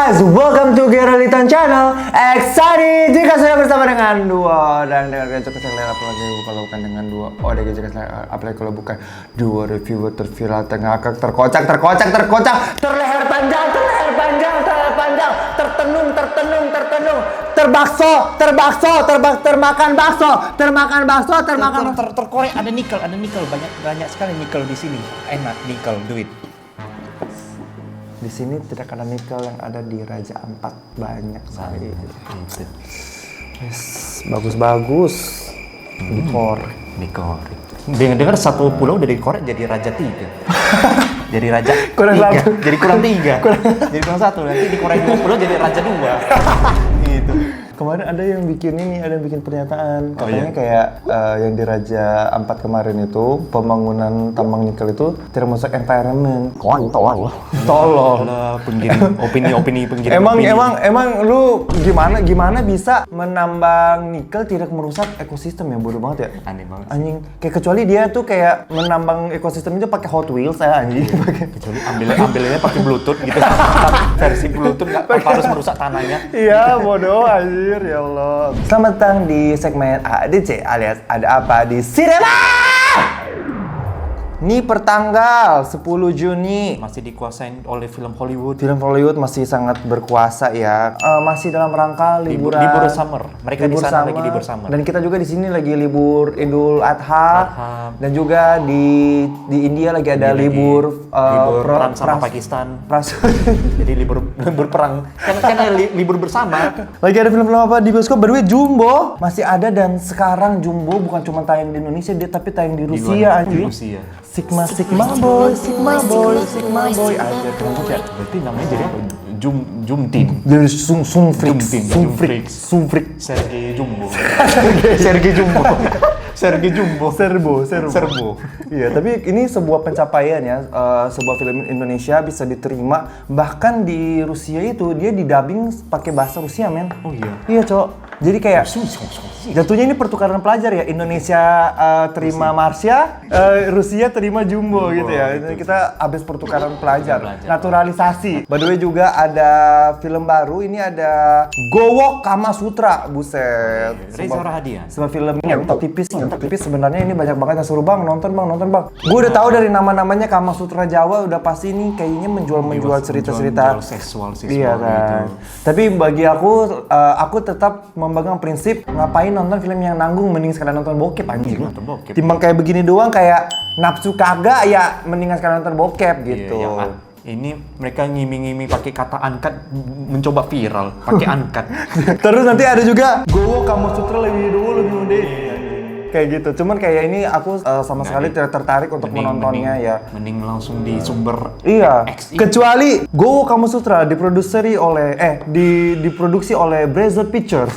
guys, welcome to Geralitan Channel Exadi. Jika sudah bersama dengan duo dan dengan gajah kesalahan apalagi kalau bukan dengan duo. Oh, ada gajah kesalahan apalagi kalau bukan duo reviewer terviral terngakak terkocak terleher panjang tertenung termakan bakso terkorek ada nikel banyak sekali nikel di sini. Enak nikel duit. Di sini tidak ada nikel yang ada di Raja Ampat, banyak sekali. Yes, bagus. Dikorek. Dengar satu pulau udah dikorek jadi Raja 3. Jadi Raja Kurang 3. satu. Jadi kurang 3. Jadi kurang 1. Nanti dikorek 2 pulau jadi Raja 2. Gitu. Kemarin ada yang bikin pernyataan, katanya kayak yang di Raja Ampat kemarin itu pembangunan tambang nikel itu tidak merusak environment. Tolong. Opini penggiring. Emang lu gimana bisa menambang nikel tidak merusak ekosistem ya, bodoh banget ya. Aneh banget. Anjing, kayak kecuali dia tuh kayak menambang ekosistem itu pakai Hot Wheels ya anjing. Kecuali ambilnya pakai Bluetooth gitu. Versi Bluetooth nggak harus merusak tanahnya. Iya, bodoh anjir, ya Allah. Selamat datang di segmen ADC alias ada apa di Cinema. Ini pertanggal 10 Juni. Masih dikuasain oleh film Hollywood. Film Hollywood masih sangat berkuasa ya. Masih dalam rangka liburan. Libur summer. Mereka di sana lagi libur summer. Dan kita juga di sini lagi libur Idul Adha. Dan juga di India lagi ada libur perang sama Pakistan. Jadi libur perang. Kan libur bersama. Lagi ada film-film apa di bioskop? By the way, Jumbo masih ada dan sekarang Jumbo bukan cuma tayang di Indonesia, dia tapi tayang di Rusia anjing. Sigma boy aja kenapa ya? Berarti namanya jadi apa? Jumtin. Jadi Sumfrik. Sergei Jumbo. Serbo. Iya, tapi ini sebuah pencapaian ya, sebuah film Indonesia bisa diterima bahkan di Rusia itu dia didubbing pakai bahasa Rusia, men. Oh iya. Iya, Cok. Jadi kayak jatuhnya ini pertukaran pelajar ya. Indonesia terima Marsha, Rusia terima Jumbo gitu ya. Ini kita habis pertukaran pelajar. Naturalisasi. By the way juga ada film baru, ini ada Gowok Kama Sutra. Buset. Reza Rahadian. Sebuah film ngentot tipis sebenarnya ini banyak banget yang suruh bang nonton bang. Gue udah tahu dari nama-namanya Kama Sutra Jawa udah pasti ini kayaknya menjual cerita-cerita seksual iya kan. gitu. Tapi bagi aku tetap memegang prinsip ngapain nonton film yang nanggung, mending sekalian nonton bokep anjing. Timbang kayak begini doang kayak nafsu kagak ya mendingan sekalian nonton bokep gitu. Iya, ini mereka ngiming-ngiming pakai kata angkat, mencoba viral pakai angkat. Terus nanti ada juga Gowo Kama Sutra lebih udah kayak gitu. Cuman kayak ini aku sama sekali tidak tertarik untuk menontonnya ya. Mending langsung di sumber. Iya. Kecuali Gowo Kama Sutra diproduksi oleh Brazzer Pictures.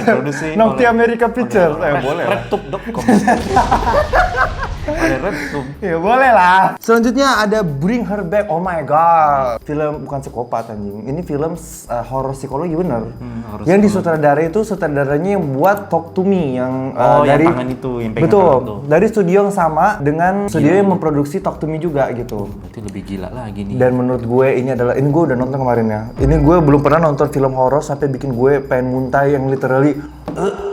Diproduksi Nocti America Pictures. Boleh. Redtube.com. Ya boleh lah. Selanjutnya ada Bring Her Back. Oh my god. Film bukan psikopat anjing. Ini film horor psikologi bener. Yang disutradarai itu sutradaranya yang buat Talk to Me yang dari yang tangan itu yang pegang betul itu. Dari studio yang sama dengan studio yang memproduksi Talk to Me juga gitu. Berarti lebih gila lagi nih. Dan menurut gue ini gue udah nonton kemarin ya. Ini gue belum pernah nonton film horor sampai bikin gue pengen muntah yang literally.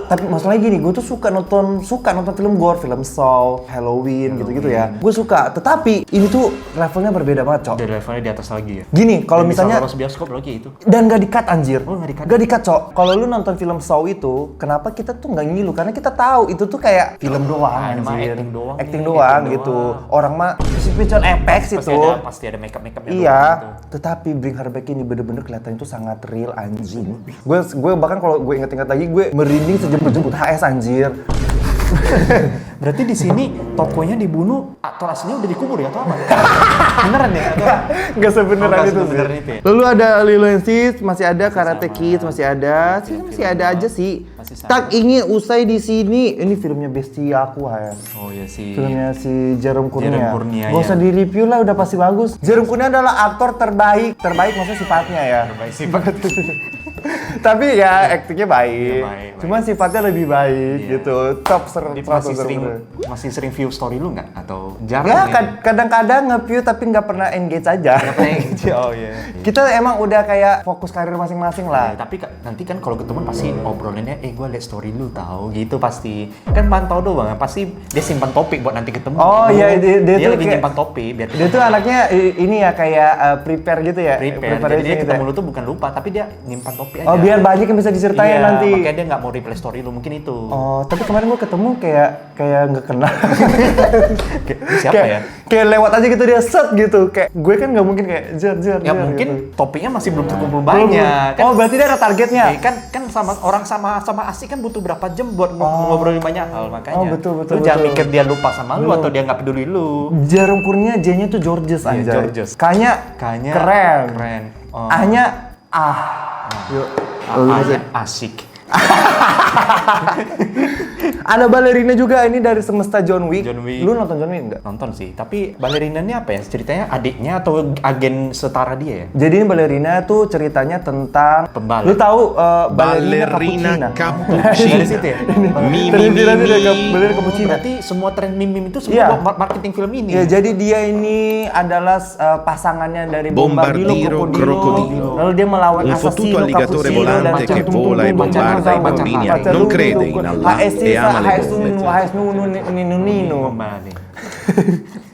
Tapi masalahnya gini, gue tuh suka nonton film gore, film Saw, Halloween gitu-gitu ya. Gue suka, tetapi ini tuh levelnya berbeda banget, Cok. Dari levelnya di atas lagi ya. Gini, kalau misalnya harus bioskop lagi itu. dan gak di-cut anjir. Oh, gak di-cut. Gak di-cut, Cok. Kalau lu nonton film Saw itu, kenapa kita tuh gak ngilu? Karena kita tahu itu tuh kayak film doang anjir. Acting doang gitu. Orang mah special effects itu. Pasti ada make-up-nya. Iya, tetapi Bring Her Back ini bener-bener kelihatan itu sangat real anjing. Gue bahkan kalau gue inget-inget lagi gue merinding sejemput-jemput HS anjir. Berarti di sini tokonya dibunuh atau aslinya udah dikubur ya atau apa? Beneran ya? Nggak sebeneran itu sih. Ya? Lalu ada Lilo and Stitch, masih ada Karate Kid, masih ada aja sih. Tak ingin usai di sini. Ini filmnya bestia aku ya. Oh iya sih. Filmnya si Jerome Kurnia. Gak usah di review lah, udah pasti bagus. Jerome Kurnia adalah aktor terbaik maksudnya sifatnya ya. Terbaik sifat. Tapi ya aktingnya baik. baik. Cuman sifatnya lebih baik Iya. gitu. Top ser. Dia top, ser- masih sering view story lu nggak? Atau jarang? Ya kadang-kadang nge-view tapi nggak pernah engage aja. Oh iya. Kita emang udah kayak fokus karir masing-masing lah. Tapi nanti kan kalau ketemu pasti obrolannya, gue liat story lu tahu gitu pasti. Kan pantau doang, pasti dia simpan topik buat nanti ketemu. Oh iya, dia tuh lagi kayak- simpan topik biar Dia tuh anaknya ini ya kayak prepare gitu ya. prepare. Jadi Preparation dia gitu ketemu ya. lu tuh bukan lupa, tapi dia nyimpan topik aja. Oh biar banyak yang bisa diceritain Iya, nanti. makanya dia nggak mau reply story lu, mungkin itu. Oh, tapi kemarin gua ketemu kayak nggak kenal. Ini siapa kayak, ya? Kayak lewat aja gitu dia set gitu. Kayak gue kan nggak mungkin kayak jer Ya mungkin gitu. topiknya masih belum terkumpul banyak. Oh berarti dia ada targetnya. Kan sama orang sama asik kan butuh berapa jam buat ngobrolin banyak hal, makanya. Oh, betul, Lu jangan betul. mikir dia lupa sama lu atau dia nggak peduli lu. Jarum kurnia J-nya tuh Georges Iya, anjay. Georges. Kayaknya Kayaknya keren. Oh. A-nya Yuk. A-nya asik. Ada balerina juga ini dari semesta John Wick. John Wick. Lu nonton John Wick enggak? Nonton sih, tapi balerina ini apa ya? Ceritanya adiknya atau agen setara dia ya? Jadi ini balerina tuh ceritanya tentang Pembalap. Lu tahu balerina Ballerina cappuccina? cappuccina. Dari situ ya? Terinspirasi dari balerina cappuccino. Berarti semua tren meme itu semua Iya. buat marketing film ini. Ya, jadi dia ini adalah pasangannya dari Bombardiro Crocodilo. Lalu dia melawan Un assassino fottuto alligatore cappuccino dan volante che tum-tum-tum-tum, vola e bombarda i baca-baca, bambini. baca Non dulu, crede dulu. in Allah e ama le donne. Nino. Kembali.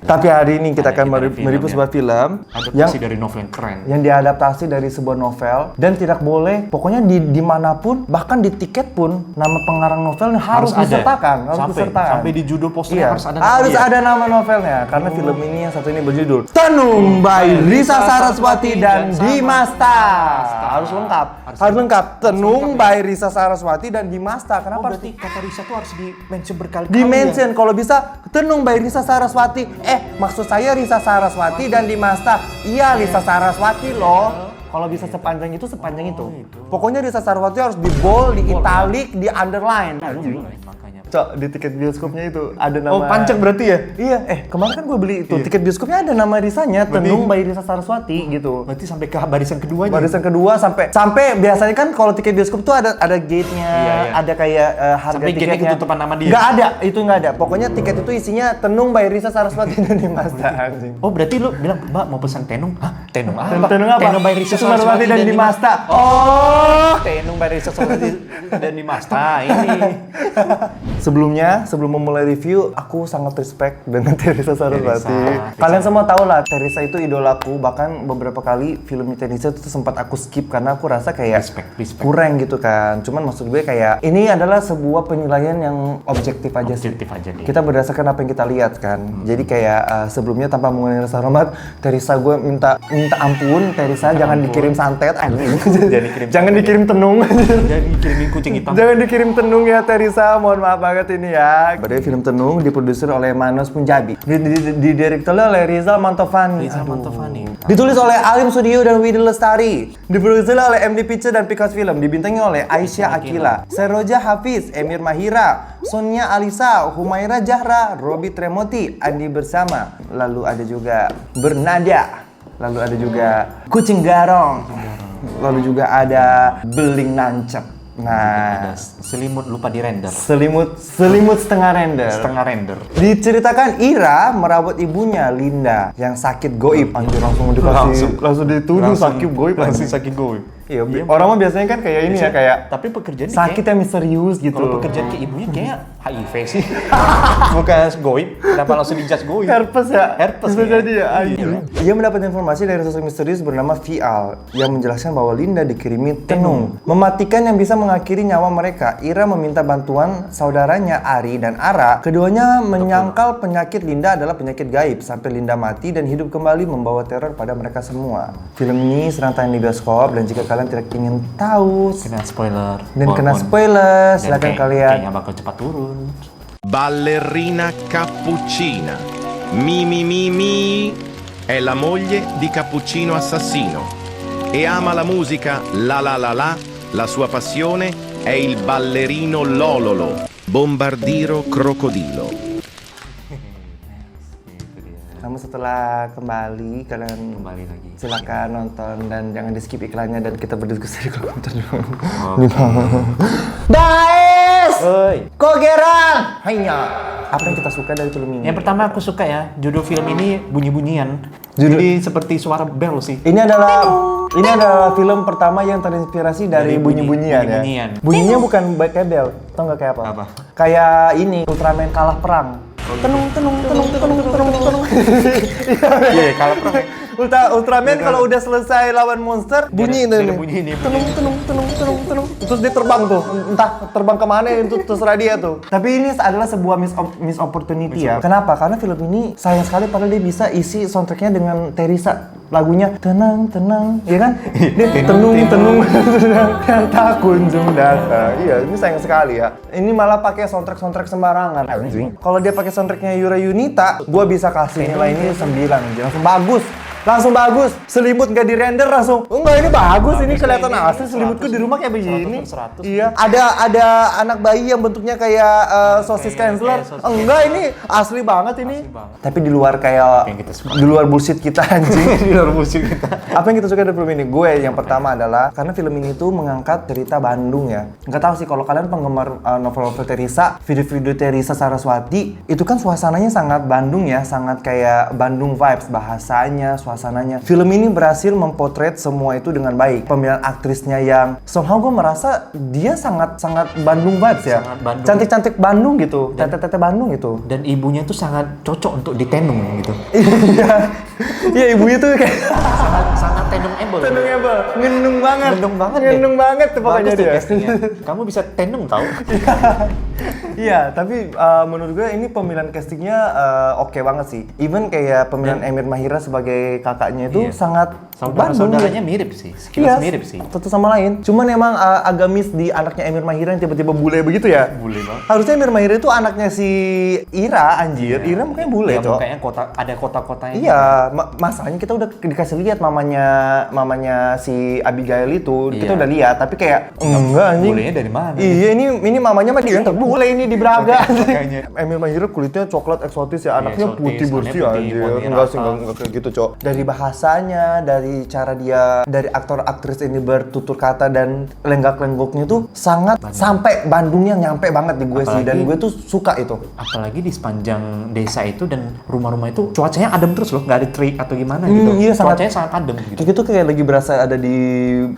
Tapi hari ini kita akan Kita ada film, mereview ya. sebuah film yang Adaptasi dari novel yang keren. yang diadaptasi dari sebuah novel dan tidak boleh pokoknya dimanapun bahkan di tiket pun nama pengarang novelnya harus ada. disertakan Sampai di judul posternya Iya, harus ada. harus nama dia. ada nama novelnya karena film ini yang satu ini berjudul Tenung by Risa Saraswati dan Dimasta. Harus lengkap. Harus lengkap. Tenung by Risa Saraswati dan Dimasta. Oh, Kenapa harus berarti kata Risa tuh harus di-mention berkali-kali. di-mention? Kalau bisa Tenung by Risa Saraswati. Maksud saya Risa Saraswati dan Dimasta. Iya, Risa Saraswati loh. Kalau bisa sepanjang itu, sepanjang itu. Pokoknya Risa Saraswati harus di bold, di italic, di underline. Makanya. Cok, di tiket bioskopnya itu ada nama. Oh, pancang berarti ya? Iya, kemarin kan gue beli itu tiket bioskopnya ada nama Risanya, Tenung by Risa Saraswati gitu. Berarti sampai ke barisan keduanya. Barisan kedua sampai biasanya kan kalau tiket bioskop tuh ada gate-nya, Iya, iya. ada kayak harga Sampai gate-nya tiketnya. ketutupan nama dia. Nggak ada, itu nggak ada. Pokoknya tiket itu isinya Tenung by Risa Saraswati dan Dimasta anjing. Oh, berarti lu bilang, "Mbak, mau pesan tenung?" Hah? Tenung apa? Tenung apa? Tenung by Risa Saraswati dan Dimasta. Oh, tenung by Risa Saraswati dan Dimasta ini. Sebelum memulai review, aku sangat respect dengan Teresa Saraswati. Teresa. Kalian semua tahu lah, Teresa itu idolaku. Bahkan beberapa kali film Teresa itu sempat aku skip karena aku rasa kayak Respect. kurang gitu kan. Cuman maksud gue kayak ini adalah sebuah penilaian yang objektif aja sih. Objektif aja dia. Kita berdasarkan apa yang kita lihat kan. Jadi kayak sebelumnya tanpa menggunakan rasa hormat, Teresa gue minta ampun, Teresa jangan dikirim santet. Jangan dikirim tenung. Jadi kirimin kucing hitam. Jangan dikirim tenung ya Teresa, mohon maaf banget ini ya. Berarti film Tenung diproduksi oleh Manos Punjabi. Didirektori oleh Rizal Mantovani. Rizal Aduh. Mantovani. Ditulis oleh Alim Studio dan Widi Lestari. Diproduksi oleh MD Picture dan Picos Film. Dibintangi oleh Aisyah Akila, Seroja Hafiz, Emir Mahira, Sonia Alisa, Humaira Jahra, Robi Tremoti, Andi Bersama. Lalu ada juga Bernada. Lalu ada juga Kucing Garong. Lalu juga ada Beling Nancep. Nah, Ada selimut lupa di render. selimut setengah render. Setengah render. Diceritakan Ira merawat ibunya Linda yang sakit goib. Anjir langsung dikasih langsung dituduh sakit goib Langsung anjing. sakit goib. Iya, orang mah biasanya kan kayak ini ya kayak Tapi pekerjaannya sakit yang misterius gitu. Kalau pekerjaan ke ibunya kayak HIV sih. Bukan goib. Kenapa langsung dijudge goib? Herpes ya? Herpes Bisa ya? jadi ya. anjing. Ia mendapat informasi dari sosok misterius bernama Vial yang menjelaskan bahwa Linda dikirimi tenung. Mematikan yang bisa mengakhiri nyawa mereka. Ira meminta bantuan saudaranya Ari dan Ara. Keduanya menyangkal penyakit Linda adalah penyakit gaib sampai Linda mati dan hidup kembali membawa teror pada mereka semua. Film ini sedang tayang di bioskop dan jika kalian tidak ingin tahu Kena spoiler. dan kena Walaupun- spoiler, dan silakan kayak- kalian. Kayaknya bakal cepat turun. Ballerina cappuccina. Mi. È la moglie di Cappuccino Assassino. E ama la musica la sua passione è il ballerino Lololo. Bombardiro Crocodilo. Nama namun setelah kembali kalian Kembali lagi. silakan nonton dan jangan di skip iklannya dan kita berdiskusi di kolom komentar dulu. Daes! Oi. Kok gerang? Hanya. Apa yang kita suka dari film ini? Yang pertama aku suka ya, judul film ini bunyi-bunyian. Judul- Jadi seperti suara bel sih. Ini adalah film pertama yang terinspirasi dari bunyi-bunyian ya. bunyi-bunyian. Bunyinya bukan kayak bel, tau nggak kayak apa? Apa? Kayak ini Ultraman kalah perang. Tenung tenung tenung tenung tenung tenung. Iya, kalau pernah Ultraman kalau udah selesai lawan monster bunyi ada ini. bunyi ini. Tenung tenung tenung tenung tenung. Terus dia terbang tuh, entah terbang kemana itu terserah dia tuh. Tapi ini adalah sebuah miss opportunity ya. Kenapa? Karena film ini sayang sekali padahal dia bisa isi soundtracknya dengan Teresa. Lagunya tenang tenang, ya kan? Dia tenung tenung tenang yang tak kunjung datang. Iya, ini sayang sekali ya. Ini malah pakai soundtrack sembarangan. Kalau dia pakai soundtracknya Yura Yunita, gua bisa kasih nilai ini 9 aja. Langsung bagus. Selimut nggak di render langsung. Enggak, ini bagus, ini kelihatan asli. Selimutku di rumah kayak begini. 100. Iya. Ada anak bayi yang bentuknya kayak sosis Kanzler. sosis. Enggak, ini asli banget ini. Asli banget. Tapi di luar kayak Yang kita suka. di luar bullshit kita anjing. Di luar musik kita. Apa yang kita suka dari film ini? Gue yang pertama adalah karena film ini tuh mengangkat cerita Bandung ya. Nggak tahu sih kalau kalian penggemar novel-novel Teresa, video-video Teresa Saraswati, itu kan suasananya sangat Bandung ya, sangat kayak Bandung vibes, bahasanya, suasananya. Film ini berhasil mempotret semua itu dengan baik. Pemilihan aktrisnya yang somehow gue merasa dia sangat Bandung vibes ya. Sangat Bandung. Cantik-cantik Bandung gitu, tete-tete Bandung gitu. Dan ibunya tuh sangat cocok untuk ditenung gitu. Iya, iya ibunya tuh kayak sangat tenungable. tenungable, ngenung banget, Ngendung banget deh. ngenung banget tuh pokoknya Bagus tuh dia. castingnya. Kamu bisa tenung tau? Iya, tapi menurut gue ini pemilihan castingnya oke banget sih. Even kayak pemilihan Emir Mahira sebagai kakaknya itu Iya. sangat Bandung. Saudara-saudaranya mirip sih, Iya, sekilas mirip sih. satu sama lain. Cuman emang agak miss di anaknya Emir Mahira yang tiba-tiba bule begitu ya. Bule banget. Harusnya Emir Mahira itu anaknya si Ira, anjir. Ira mukanya bule, Ya, Cok. mukanya ada kota-kotanya. Iya, masalahnya kita udah dikasih lihat mamanya si Abigail itu, kita Iya. udah lihat, tapi kayak enggak anjing. Bulenya dari mana? Iya, ini mamanya mah dia yang terbule ini di Braga. Makanya. Emil Mahira kulitnya coklat eksotis ya, anaknya eksotis, putih bersih anaknya putih, anjir. putih Enggak sih, rata. enggak kayak gitu, Cok. Dari bahasanya, dari cara dia, dari aktor aktris ini bertutur kata dan lenggak-lenggoknya tuh sangat sampai Bandungnya nyampe banget di gue sih, dan Apalagi- gue tuh suka itu. Apalagi di sepanjang desa itu dan rumah-rumah itu cuacanya adem terus loh, nggak ada terik atau gimana gitu. Iya, sangat- Cuacanya sangat adem gitu. Kayak gitu kayak lagi berasa ada di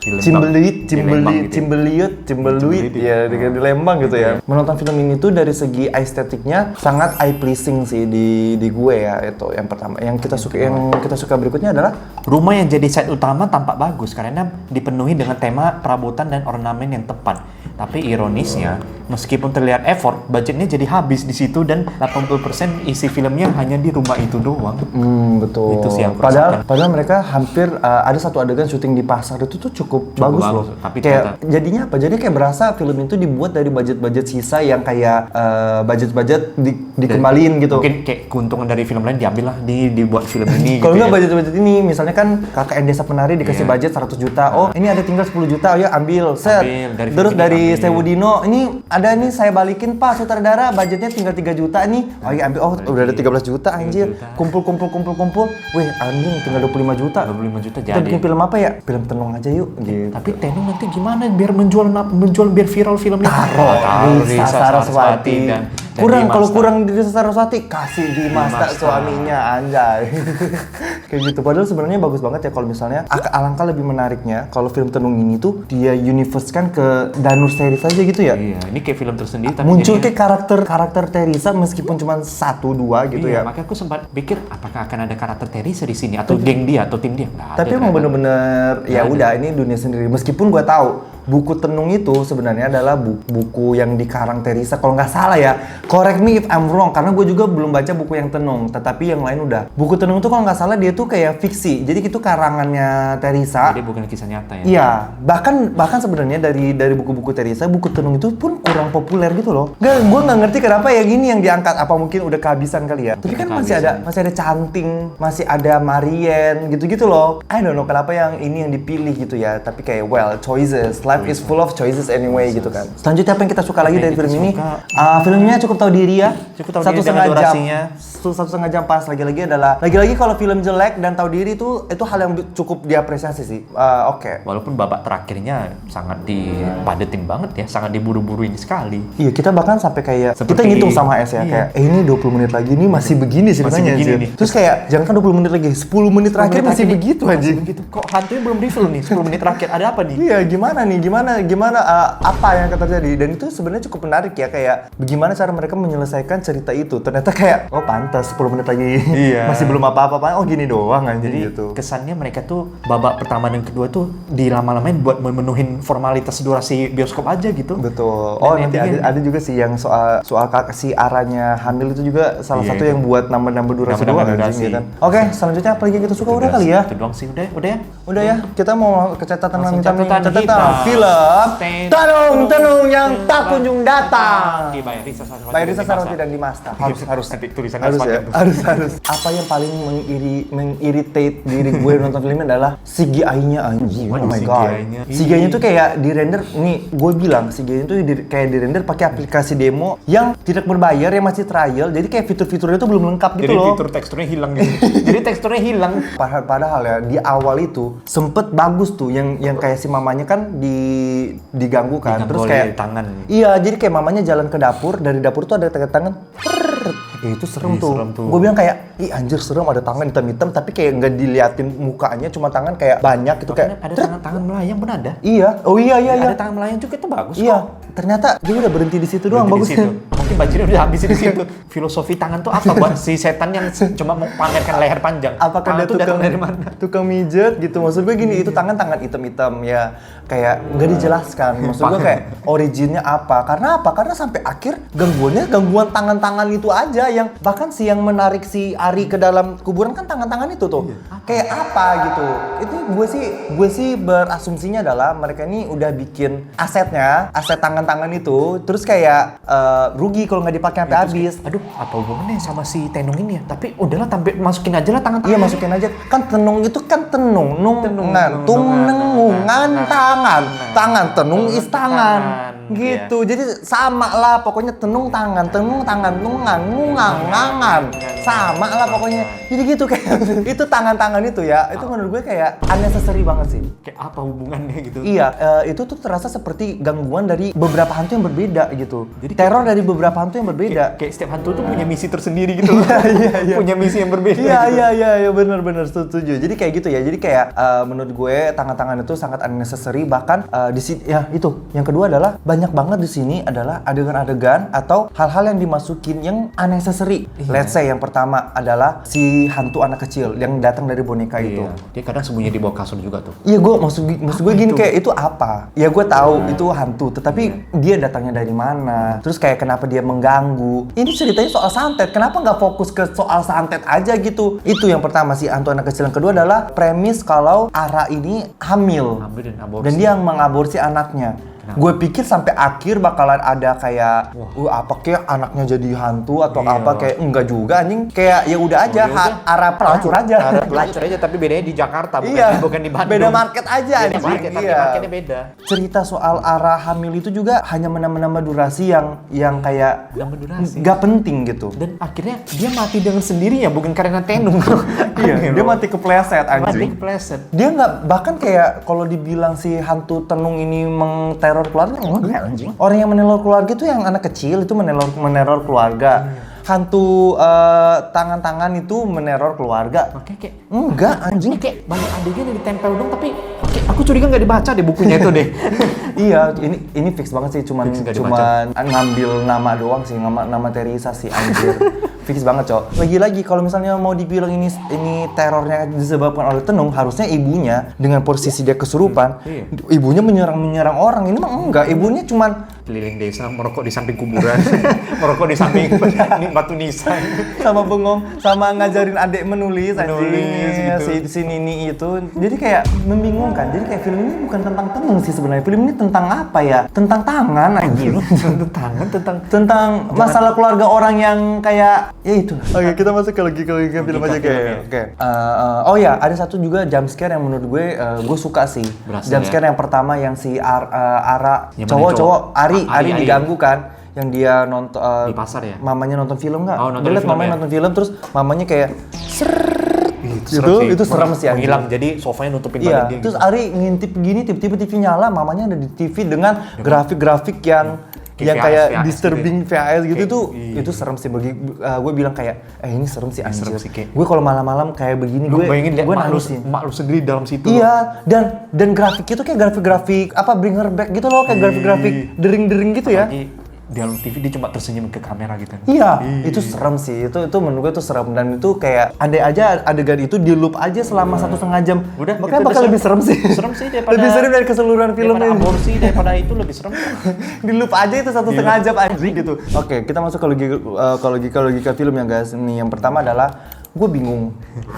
Lembang. Di Lembang gitu ya. Cimbeluit, ya di Lembang gitu ya. Menonton film ini tuh dari segi estetiknya sangat eye pleasing sih di gue ya, itu yang pertama. Yang kita suka berikutnya adalah Rumah yang jadi set utama tampak bagus karena dipenuhi dengan tema perabotan dan ornamen yang tepat. Tapi ironisnya, meskipun terlihat effort, budgetnya jadi habis di situ dan 80% isi filmnya hanya di rumah itu doang. betul. Itu sih yang padahal mereka hampir ada satu adegan syuting di pasar itu tuh cukup bagus loh. bagus, tapi kayak jadinya apa? Jadi kayak berasa film itu dibuat dari budget sisa yang kayak budget dikembaliin gitu. Mungkin kayak keuntungan dari film lain diambil lah, dibuat film ini. Kalau gitu nggak ya. budget ini, misalnya kan KKN Desa Penari dikasih Iya. budget 100 juta. Oh, ini ada tinggal 10 juta. Oh ya, ambil. Set. Ambil, dari Terus film ini dari ambil. Sewudino, ini ada nih saya balikin Pak sutradara, budgetnya tinggal 3 juta nih. Oh iya, ambil. Oh, udah ada 13 juta anjir. Kumpul. Wih, anjing tinggal 25 juta. 25 juta Kita jadi. bikin film apa ya? Film tenung aja yuk. Gitu. Tapi Tenung nanti gimana biar menjual biar viral filmnya? Taruh di Saraswati. dan Kurang, Dimas kalau Tak. kurang di Desa Saraswati, kasih Dimas Tak Tak. suaminya, anjay. Kayak gitu. Padahal sebenarnya bagus banget ya kalau misalnya alangkah lebih menariknya kalau film Tenung ini tuh dia universe kan ke Danur series aja gitu ya. Iya, ini kayak film tersendiri tapi Muncul jadinya- kayak karakter Teresa meskipun cuma 1-2 gitu iya, ya. makanya aku sempat pikir apakah akan ada karakter Teresa di sini atau geng dia atau tim dia. Nggak ada, Tapi emang ternyata. bener-bener ya ada. udah ini dunia sendiri. Meskipun gua tahu buku Tenung itu sebenarnya adalah buku yang dikarang Teresa kalau nggak salah ya. Correct me if I'm wrong karena gue juga belum baca buku yang Tenung. Tetapi yang lain udah. Buku Tenung itu kalau nggak salah dia tuh kayak fiksi. Jadi itu karangannya Teresa. Jadi bukan kisah nyata ya. Iya, bahkan sebenarnya dari buku-buku Teresa, buku Tenung itu pun kurang populer gitu loh. Gue nggak ngerti kenapa yang ini yang diangkat. Apa mungkin udah kehabisan kali ya? Tapi kan masih ada Canting, masih ada Marien gitu-gitu loh. I don't know kenapa yang ini yang dipilih gitu ya. Tapi kayak well choices, life is full of choices anyway gitu kan. Selanjutnya apa yang kita suka lagi Oke, dari kita film ini? suka. Filmnya cukup tahu diri ya. Cukup tahu Satu diri dengan setengah jam. durasinya. Satu setengah jam pas. Lagi-lagi kalau film jelek dan tahu diri itu hal yang cukup diapresiasi sih. Oke. Walaupun babak terakhirnya sangat dipadetin banget ya, sangat diburu-buruin sekali. Iya, kita bahkan sampai kayak kita Seperti- ngitung sama S ya, iya. kayak ini 20 menit lagi nih masih begini ceritanya begini anjir. nih. Terus kayak jangan kan 20 menit lagi, 10 menit terakhir masih Terakhir nih, begitu masih anjing. begitu. Kok hantunya belum reveal nih 10 menit terakhir? Ada apa nih? Iya, gimana apa yang akan terjadi, dan itu sebenarnya cukup menarik ya, kayak bagaimana cara mereka menyelesaikan cerita itu. Ternyata kayak oh pantas 10 menit lagi Iya. masih belum apa-apa, oh gini doang anjing Jadi gitu. kesannya mereka tuh babak pertama dan kedua tuh dilama-lamain buat memenuhin formalitas durasi bioskop aja gitu. Betul. Oh, Dan nanti endingnya- ada juga sih yang soal si arahnya hamil itu juga salah Iya, satu itu. yang buat nambah-nambah durasi Nambah-nambah doang durasi. anjing ya kan. Oke, selanjutnya apa lagi yang kita suka udah kali ya? Itu doang sih, udah ya. Udah ya, kita mau ke catatan Langsung catatan catatan hitam. film Ten- Tenung yang tak kunjung datang. Dibayar Risa Saraswati Bayar Risa dan Saraswati Dimasa. dan Dimasta. Harus Nanti tulisannya harus ya, sepanjang tuh. harus. Apa yang paling mengiritate diri gue nonton filmnya adalah CGI-nya anjing. Oh Waduh, my god. CGI-nya. CGI-nya tuh kayak di render, nih gue bilang CGI-nya tuh kayak di render pakai aplikasi demo yang tidak berbayar, yang masih trial. Jadi kayak fitur-fiturnya tuh belum lengkap gitu Jadi loh. fitur teksturnya hilang gitu. Jadi teksturnya hilang. Padahal ya di awal itu sempet bagus tuh yang kayak si mamanya kan diganggu kan, Diganggu terus oleh kayak tangan. Iya, jadi kayak mamanya jalan ke dapur, dari dapur tuh ada tangan. Itu serem Ih, tuh. serem tuh. Gue bilang kayak, ih anjir serem, ada tangan hitam-hitam tapi kayak nggak diliatin mukanya, cuma tangan kayak banyak gitu kayak. Ada tangan-tangan melayang pun ada. Iya, oh iya. Ada tangan melayang juga itu bagus Iya, kok. ternyata dia udah berhenti di situ doang, Berhenti di bagusnya. situ. Mungkin budgetnya udah habis di situ. Filosofi tangan tuh apa buat si setan yang cuma mau pamerkan leher panjang? Apakah Tangan dia tuh datang tukang dari mana? tukang mijet gitu? Maksud gue gini, itu tangan hitam-hitam ya, kayak nggak dijelaskan. Maksud gue kayak originnya apa? Karena sampai akhir gangguan tangan-tangan itu aja, yang bahkan si yang menarik si Ari ke dalam kuburan kan tangan-tangan itu tuh. Kayak apa gitu? Itu gue sih berasumsinya adalah mereka ini udah bikin aset tangan-tangan itu, terus kayak rugi kalau nggak dipakai sampai habis. Aduh, apa hubungannya sama si Tenung ini ya? Tapi udahlah masukin aja lah tangan-tangan. Iya, masukin aja. Kan tenung itu kan tenung, nungan, nengungan, tangan, tenung is tangan. Gitu. Jadi sama lah pokoknya, tenung tangan, ngungangan. Sama lah pokoknya. Jadi gitu kayak itu tangan-tangan itu ya. Itu menurut gue kayak unnecessary banget sih. Kayak apa hubungannya gitu? Iya, itu tuh terasa seperti gangguan dari beberapa hantu yang berbeda gitu. Jadi teror dari beberapa hantu yang berbeda. Kayak setiap hantu tuh punya misi tersendiri gitu loh. Iya. Punya misi yang berbeda Iya, gitu. iya, benar setuju. Jadi kayak gitu ya. Jadi kayak menurut gue tangan-tangan itu sangat unnecessary, bahkan di sini ya itu. Yang kedua adalah banyak banget di sini adalah adegan-adegan atau hal-hal yang dimasukin yang unnecessary. Let's say yang pertama adalah si hantu anak kecil yang datang dari boneka itu. Iya. Dia kadang sembunyi di bawah kasur juga tuh. Iya, maksud gue gini, itu? kayak itu apa? Ya gue tahu itu hantu, tetapi dia datangnya dari mana? Terus kayak kenapa dia mengganggu? Ini ceritanya soal santet, kenapa nggak fokus ke soal santet aja gitu? Itu yang pertama, si hantu anak kecil. Yang kedua adalah premis kalau Ara ini hamil. Hamil dan aborsi. Dan dia mengaborsi anaknya. Gue pikir sampai akhir bakalan ada kayak, apa kayak anaknya jadi hantu atau Iya. apa, kayak enggak juga anjing. Kayak ya udah aja, Oh, ya udah. Ara pelacur aja. Pelacur aja, tapi bedanya di Jakarta, Iya, bukan di Bandung. beda market aja Beda anjing. market, tapi Iya. marketnya beda. Cerita soal arah hamil itu juga hanya menambah durasi yang kayak Nambah durasi. nggak penting gitu. Dan akhirnya dia mati dengan sendirinya, bukan karena Tenung. Iya, dia mati kepleset Mati anjing. kepleset. Dia nggak, bahkan kayak kalau dibilang si hantu tenung ini mengteror keluarga, enggak anjing. Orang yang meneror keluarga itu yang anak kecil itu meneror keluarga. Hantu tangan-tangan itu meneror keluarga. Makanya kayak Enggak anjing. kayak banyak adegan yang ditempel dong, tapi kayak aku curiga nggak dibaca deh bukunya itu deh. Iya, ini fix banget sih, cuman Fix nggak dibaca. ngambil nama doang sih, nama Teresa sih anjir. Fix banget, Cok. Lagi-lagi kalau misalnya mau dibilang ini terornya disebabkan oleh tenung, harusnya ibunya dengan posisi dia kesurupan, Iya. ibunya menyerang orang. Ini mah enggak, ibunya cuman keliling desa, merokok di samping kuburan, merokok di samping batu nisan. Sama bengong, sama ngajarin adik menulis Menulis, gitu. si Nini itu. Jadi kayak membingungkan. Jadi kayak film ini bukan tentang tenung sih sebenarnya. Film ini tentang apa ya? Tentang tangan anjir. tentang masalah keluarga orang yang kayak ya itu. Oke, kita masuk ke logika film aja kayak. Oke. Oh ya, ada satu juga jump scare yang menurut gue suka sih. Berasa Jump ya? scare yang pertama yang si Ara Yang mana cowok Ari Ari. diganggu kan. Yang dia nonton Di pasar ya? Mamanya nonton film nggak? Oh, nonton Dia liat film mamanya ya? nonton film terus mamanya kayak itu serem sih anjing. Menghilang, jadi sofanya nutupin Iya, badan dia. terus gitu. Ari ngintip gini tiba-tiba TV nyala, mamanya ada di TV dengan grafik-grafik yang Kayak kayak VHS disturbing gitu VHS gitu Kayak- tuh iya. itu serem sih bagi gue bilang kayak ini serem sih anjir. serem sih, kayak- Gue kalau malam-malam kayak begini Lu bayangin liat gue mak lu, nangisin. mak lu sendiri dalam situ. Iya, dan grafik itu kayak grafik-grafik apa Bring Her Back gitu loh, kayak grafik-grafik dering-dering gitu ya. Apalagi di dalam TV dia cuma tersenyum ke kamera gitu. Iya, itu serem sih. Itu menurut gue itu serem dan itu kayak andai aja adegan itu di loop aja selama 1,5 jam. Udah, makanya itu bakal udah lebih serem sih. Serem sih daripada lebih serem dari keseluruhan film daripada ini. aborsi, daripada itu lebih serem. Di loop aja itu 1,5 jam anjing gitu. Oke, kita masuk ke logika film ya guys. Nih yang pertama adalah gue bingung.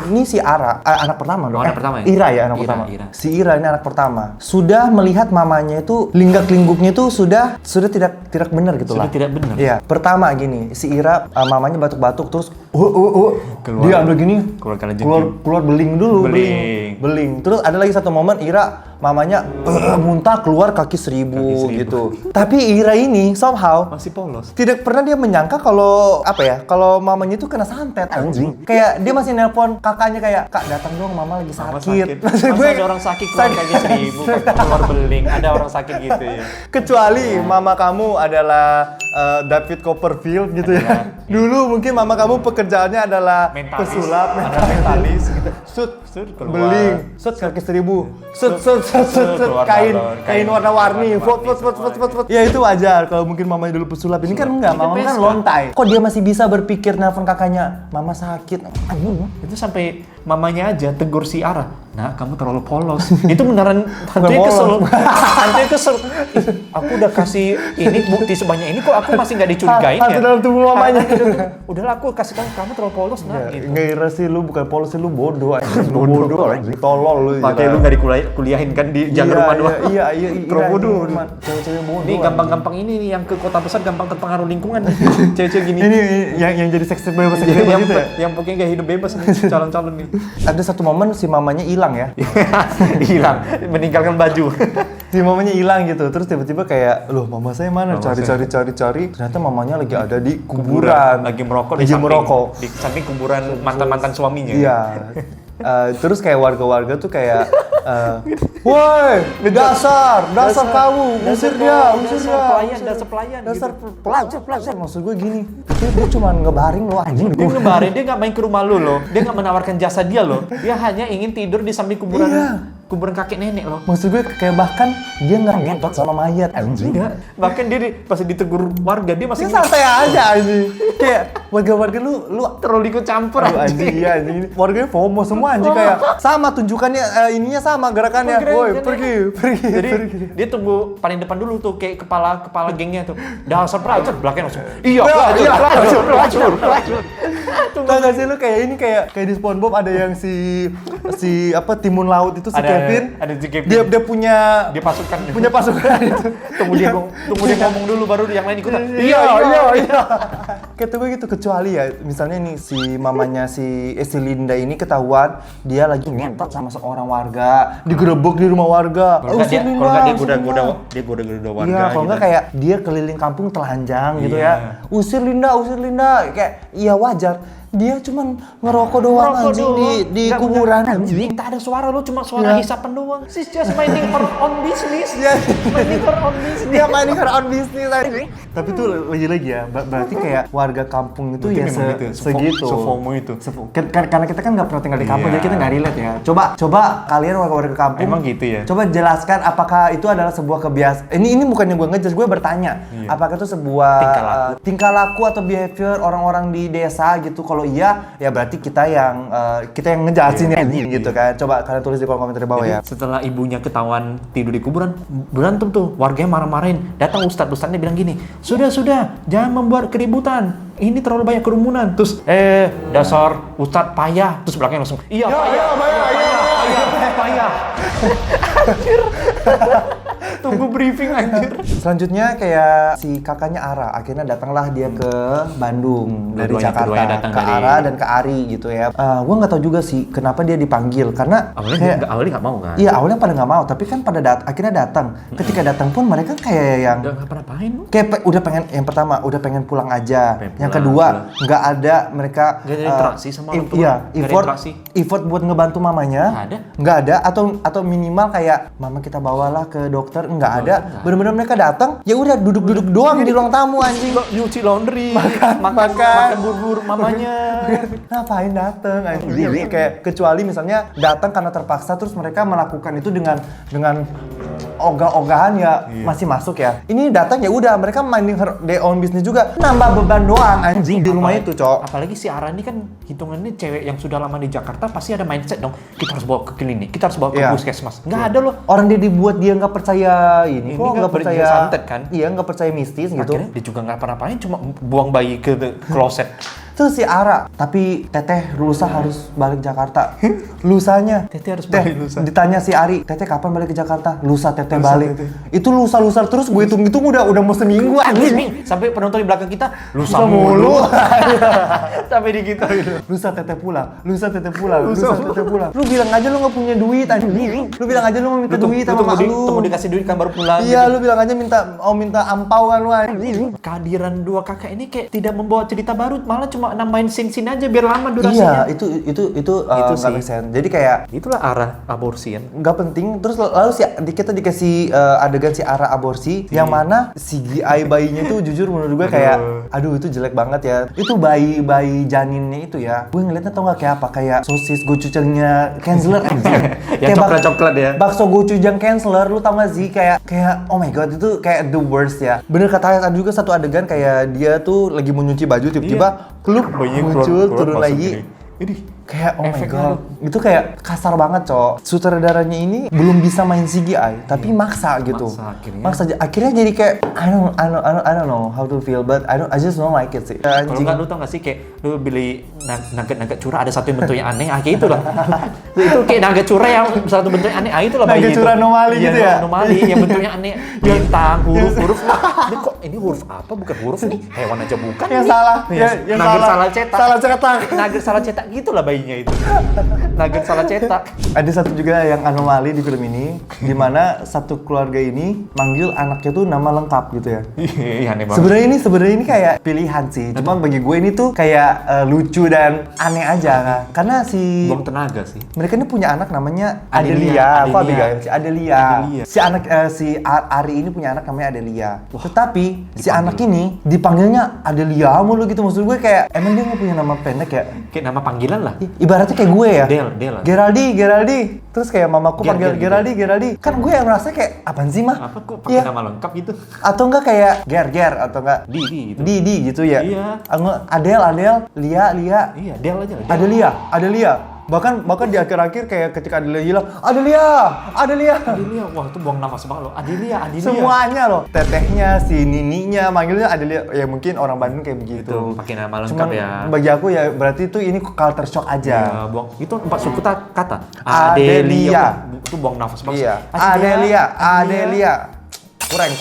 Ini si Ara, anak pertama dong. Anak pertama ya? Ira ya anak Ira, pertama. Ira. Si Ira ini anak pertama. Sudah melihat mamanya itu linggak-lingguknya itu sudah tidak benar gitu Sudah lah. tidak benar. Iya, pertama gini, si Ira mamanya batuk-batuk terus Keluar. dia ambil gini Keluar kalajengking. keluar beling dulu, Beling. beling. Terus ada lagi satu momen Ira mamanya muntah keluar kaki seribu gitu. Tapi Ira ini somehow Masih polos. tidak pernah dia menyangka kalau apa ya, kalau mamanya itu kena santet anjing. Kayak dia masih nelpon kakaknya kayak, "Kak, datang dong, mama lagi Mama sakit." Masa ada orang sakit keluar kaki seribu, keluar beling, ada orang sakit gitu ya. Kecuali mama kamu adalah David Copperfield gitu ya. Dulu mungkin mama kamu pekerjaannya adalah Mentalis. pesulap, Ada mentalis gitu. sut, keluar. beling, sut kaki seribu, sut, Keluar kain balon, kain warna-warni, fot. Ya itu wajar kalau mungkin mamanya dulu pesulap. Ini kan enggak, mama kan lontai. Kok dia masih bisa berpikir nelpon kakaknya, mama sakit. Itu sampai mamanya aja tegur si Ara, "Nah, kamu terlalu polos." Itu beneran hantunya kesel. Hantunya kesel. "Ih, aku udah kasih ini bukti sebanyak ini kok aku masih nggak dicurigain Hantu ya?" dalam tubuh mamanya. Udahlah aku kasih tahu kamu terlalu polos nah gitu. Nggak kira sih lu bukan polos sih, lu bodoh anjing. Lu bodoh anjing. Tolol lu. Pakai lu nggak kuliahin kan di jalan rumah doang. Iya. Terlalu bodoh. Cewek-cewek bodoh. Ini gampang-gampang ini nih yang ke kota besar gampang terpengaruh lingkungan nih. Cewek-cewek gini. Ini yang jadi seks bebas yang, gitu ya. yang pokoknya gak hidup bebas nih calon-calon nih. Ada satu momen si mamanya hilang ya. Hilang, meninggalkan baju. Si mamanya hilang gitu. Terus tiba-tiba kayak, "Loh, mama saya mana?" Cari. Ternyata mamanya lagi ada di kuburan. Lagi merokok Lagi merokok. di samping kuburan mantan-mantan suaminya. Iya. Terus kayak warga-warga tuh kayak woi, dasar kamu, usir dia. Dasar pelayan. Dasar pelajar. Maksud gue gini, dia cuma ngebaring lo anjing. Dia ngebarin, dia nggak main ke rumah lu loh. Dia nggak menawarkan jasa dia loh. Dia hanya ingin tidur di samping kuburan kuburan kakek nenek loh. Maksud gue kayak bahkan dia ngerentot sama mayat anjing. Iya. Bahkan dia pas ditegur warga dia masih Dia santai aja anjing. Kayak warga-warga lu terlalu ikut campur aduh, anjing. Iya anjing. Warganya FOMO semua anjing kayak sama tunjukannya ininya sama gerakannya. Woi, pergi. Jadi dia tunggu paling depan dulu tuh kayak kepala gengnya tuh. Dasar pelacur, belakangnya langsung. Iya, pelacur. Tau gak sih lu kayak ini kayak di SpongeBob ada yang si apa timun laut itu si Kevin. Ada si Kevin. Dia punya pasukan. punya pasukan itu. Tunggu dia ngomong dulu baru yang lain ikutan. Iya. Kayak tuh gitu, kecuali ya misalnya nih si mamanya si Linda ini ketahuan dia lagi ngentot sama seorang warga, digerebek di rumah warga. Kalau nggak dia goda warga. Iya, kalau nggak kayak dia keliling kampung telanjang gitu ya. Usir Linda. Kayak iya wajar. Dia cuman ngerokok doang anjing di kuburan anjing. Tak ada suara, lu cuma suara hisapan doang. She's just minding her own business. Minding her own business. Dia main her own business anjing. Tapi tuh lagi-lagi ya, berarti kayak warga kampung itu ya segitu. Se-FOMO itu. Karena kita kan nggak pernah tinggal di kampung, jadi kita nggak relate ya. Coba kalian warga-warga kampung. Emang gitu ya? Coba jelaskan apakah itu adalah sebuah kebiasaan. Ini bukannya gue ngejelas, gue bertanya. Apakah itu sebuah tingkah laku atau behavior orang-orang di desa gitu kalau iya, ya berarti kita yang ngejelasin gitu kan. Coba kalian tulis di kolom komentar di bawah ya. Setelah ibunya ketahuan tidur di kuburan, berantem tuh, warganya marah-marahin. Datang ustadznya bilang gini, sudah, jangan membuat keributan. Ini terlalu banyak kerumunan. Terus, dasar ustadz payah. Terus belakangnya langsung, iya payah. Anjir. Tunggu briefing anjir. Selanjutnya kayak si kakaknya Ara, akhirnya datanglah dia ke Bandung dari Jakarta ke Ara dan ke Ari gitu ya. Gue nggak tahu juga sih kenapa dia dipanggil karena awalnya nggak mau kan? Iya awalnya pada nggak mau, tapi kan pada akhirnya datang. Ketika datang pun mereka kayak yang nggak ngapain? Kayak udah pengen yang pertama udah pengen pulang aja. Yang kedua nggak ada mereka nggak ada interaksi sama orang tua. Iya, effort buat ngebantu mamanya. Nggak ada atau minimal kayak mama kita bawalah ke dokter. Nggak ada, bener-bener mereka datang, ya udah duduk-duduk doang di ruang tamu anjing. Nyuci laundry, makan bubur mamanya. Ngapain dateng anjing? Kayak kecuali misalnya datang karena terpaksa terus mereka melakukan itu dengan ogah-ogahan ya masih masuk ya. Ini datang ya udah mereka minding their own business juga, nambah beban doang anjing di rumah itu, Cok. Apalagi si Ara ini kan hitungannya cewek yang sudah lama di Jakarta pasti ada mindset dong. Kita harus bawa ke klinik, kita harus bawa ke puskesmas. Nggak ada loh. Orang dia dibuat dia nggak percaya ini kok nggak percaya santet kan? Iya nggak percaya mistis gitu. Akhirnya dia juga nggak pernah-papain, cuma buang bayi ke kloset. Terus si Ara, tapi Teteh lusa harus balik Jakarta. Lusanya Teteh harus balik lusa. Ditanya si Ari, Teteh kapan balik ke Jakarta? Lusa Teteh balik. Itu lusa terus gue hitung-hitung udah mau seminggu anjing. Sampai penonton di belakang kita lusa mulu. Sampai di kita gitu. Lusa Teteh pulang. Lu bilang aja lu nggak punya duit anjing. Lu bilang aja lu mau minta duit sama mak lu. Tunggu dikasih duit kan baru pulang. Iya, lu bilang aja minta ampau kan lu anjing. Kehadiran dua kakak ini kayak tidak membawa cerita baru, malah cuma nambahin scene aja biar lama durasinya. Iya, itu nggak make sense. Jadi kayak itulah arah aborsi kan. Nggak penting. Terus lalu kita dikasih adegan si Ara aborsi yang mana CGI bayinya tuh jujur menurut gue kayak aduh itu jelek banget ya. Itu bayi janinnya itu ya. Gue ngeliatnya tau nggak kayak apa? Kayak sosis gochujangnya Kensler anjing. Yang coklat ya. Bakso gochujang Kensler lu tau gak sih kayak oh my god itu kayak the worst ya. Bener kata ada juga satu adegan kayak dia tuh lagi mau nyuci baju tiba-tiba muncul turun lagi. Ini kayak oh my god, itu kayak kasar banget, Cok. Sutradaranya ini belum bisa main CGI, tapi maksa gitu. Akhirnya jadi kayak I don't know how to feel, but I just don't like it sih. Kalau nggak lu tau nggak sih kayak lu beli nugget curah ada satu yang bentuknya aneh, kayak itulah. Itu kayak nugget curah yang satu bentuknya aneh, itulah bayi itu. Nugget curah anomali gitu ya. Anomali yang bentuknya aneh, bintang, huruf. Ini kok ini huruf apa? Bukan huruf nih, hewan aja bukan. Yang salah. Yang salah cetak. Salah cetak. Nugget salah cetak gitulah bayinya itu. Nugget salah cetak. Ada satu juga yang anomali di film ini, di mana satu keluarga ini manggil anaknya tuh nama lengkap gitu ya. Iya, aneh banget. Sebenarnya ini kayak pilihan sih. Cuma bagi gue ini tuh kayak lucu dan aneh aja kan. Karena buang tenaga sih. Mereka ini punya anak namanya Adelia. Kok Abigail sih? Adelia. Si anak si Ari ini punya anak namanya Adelia. Tetapi si anak ini dipanggilnya Adelia mulu gitu. Maksud gue kayak emang dia nggak punya nama pendek ya? Kayak nama panggilan lah. Ibaratnya kayak gue ya. Del. Geraldi. Terus kayak mamaku panggil Geraldi. Kan gue yang merasa kayak apaan sih mah? Apa kok pakai nama lengkap gitu? Atau enggak kayak Ger atau enggak Didi gitu ya? Iya. Adel, Lia. Iya, Del aja. Adelia. Bahkan di akhir-akhir kayak ketika Adelia hilang, Adelia. Wah itu buang nafas banget loh. Adelia. Semuanya loh. Tetehnya, si Nininya manggilnya Adelia. Ya mungkin orang Bandung kayak begitu. Itu pakai nama lengkap. Cuman ya. Bagi aku ya berarti itu ini culture shock aja. Ya, itu 4 suku kata. Adelia. Itu buang nafas banget. Iya. Adelia. Kurang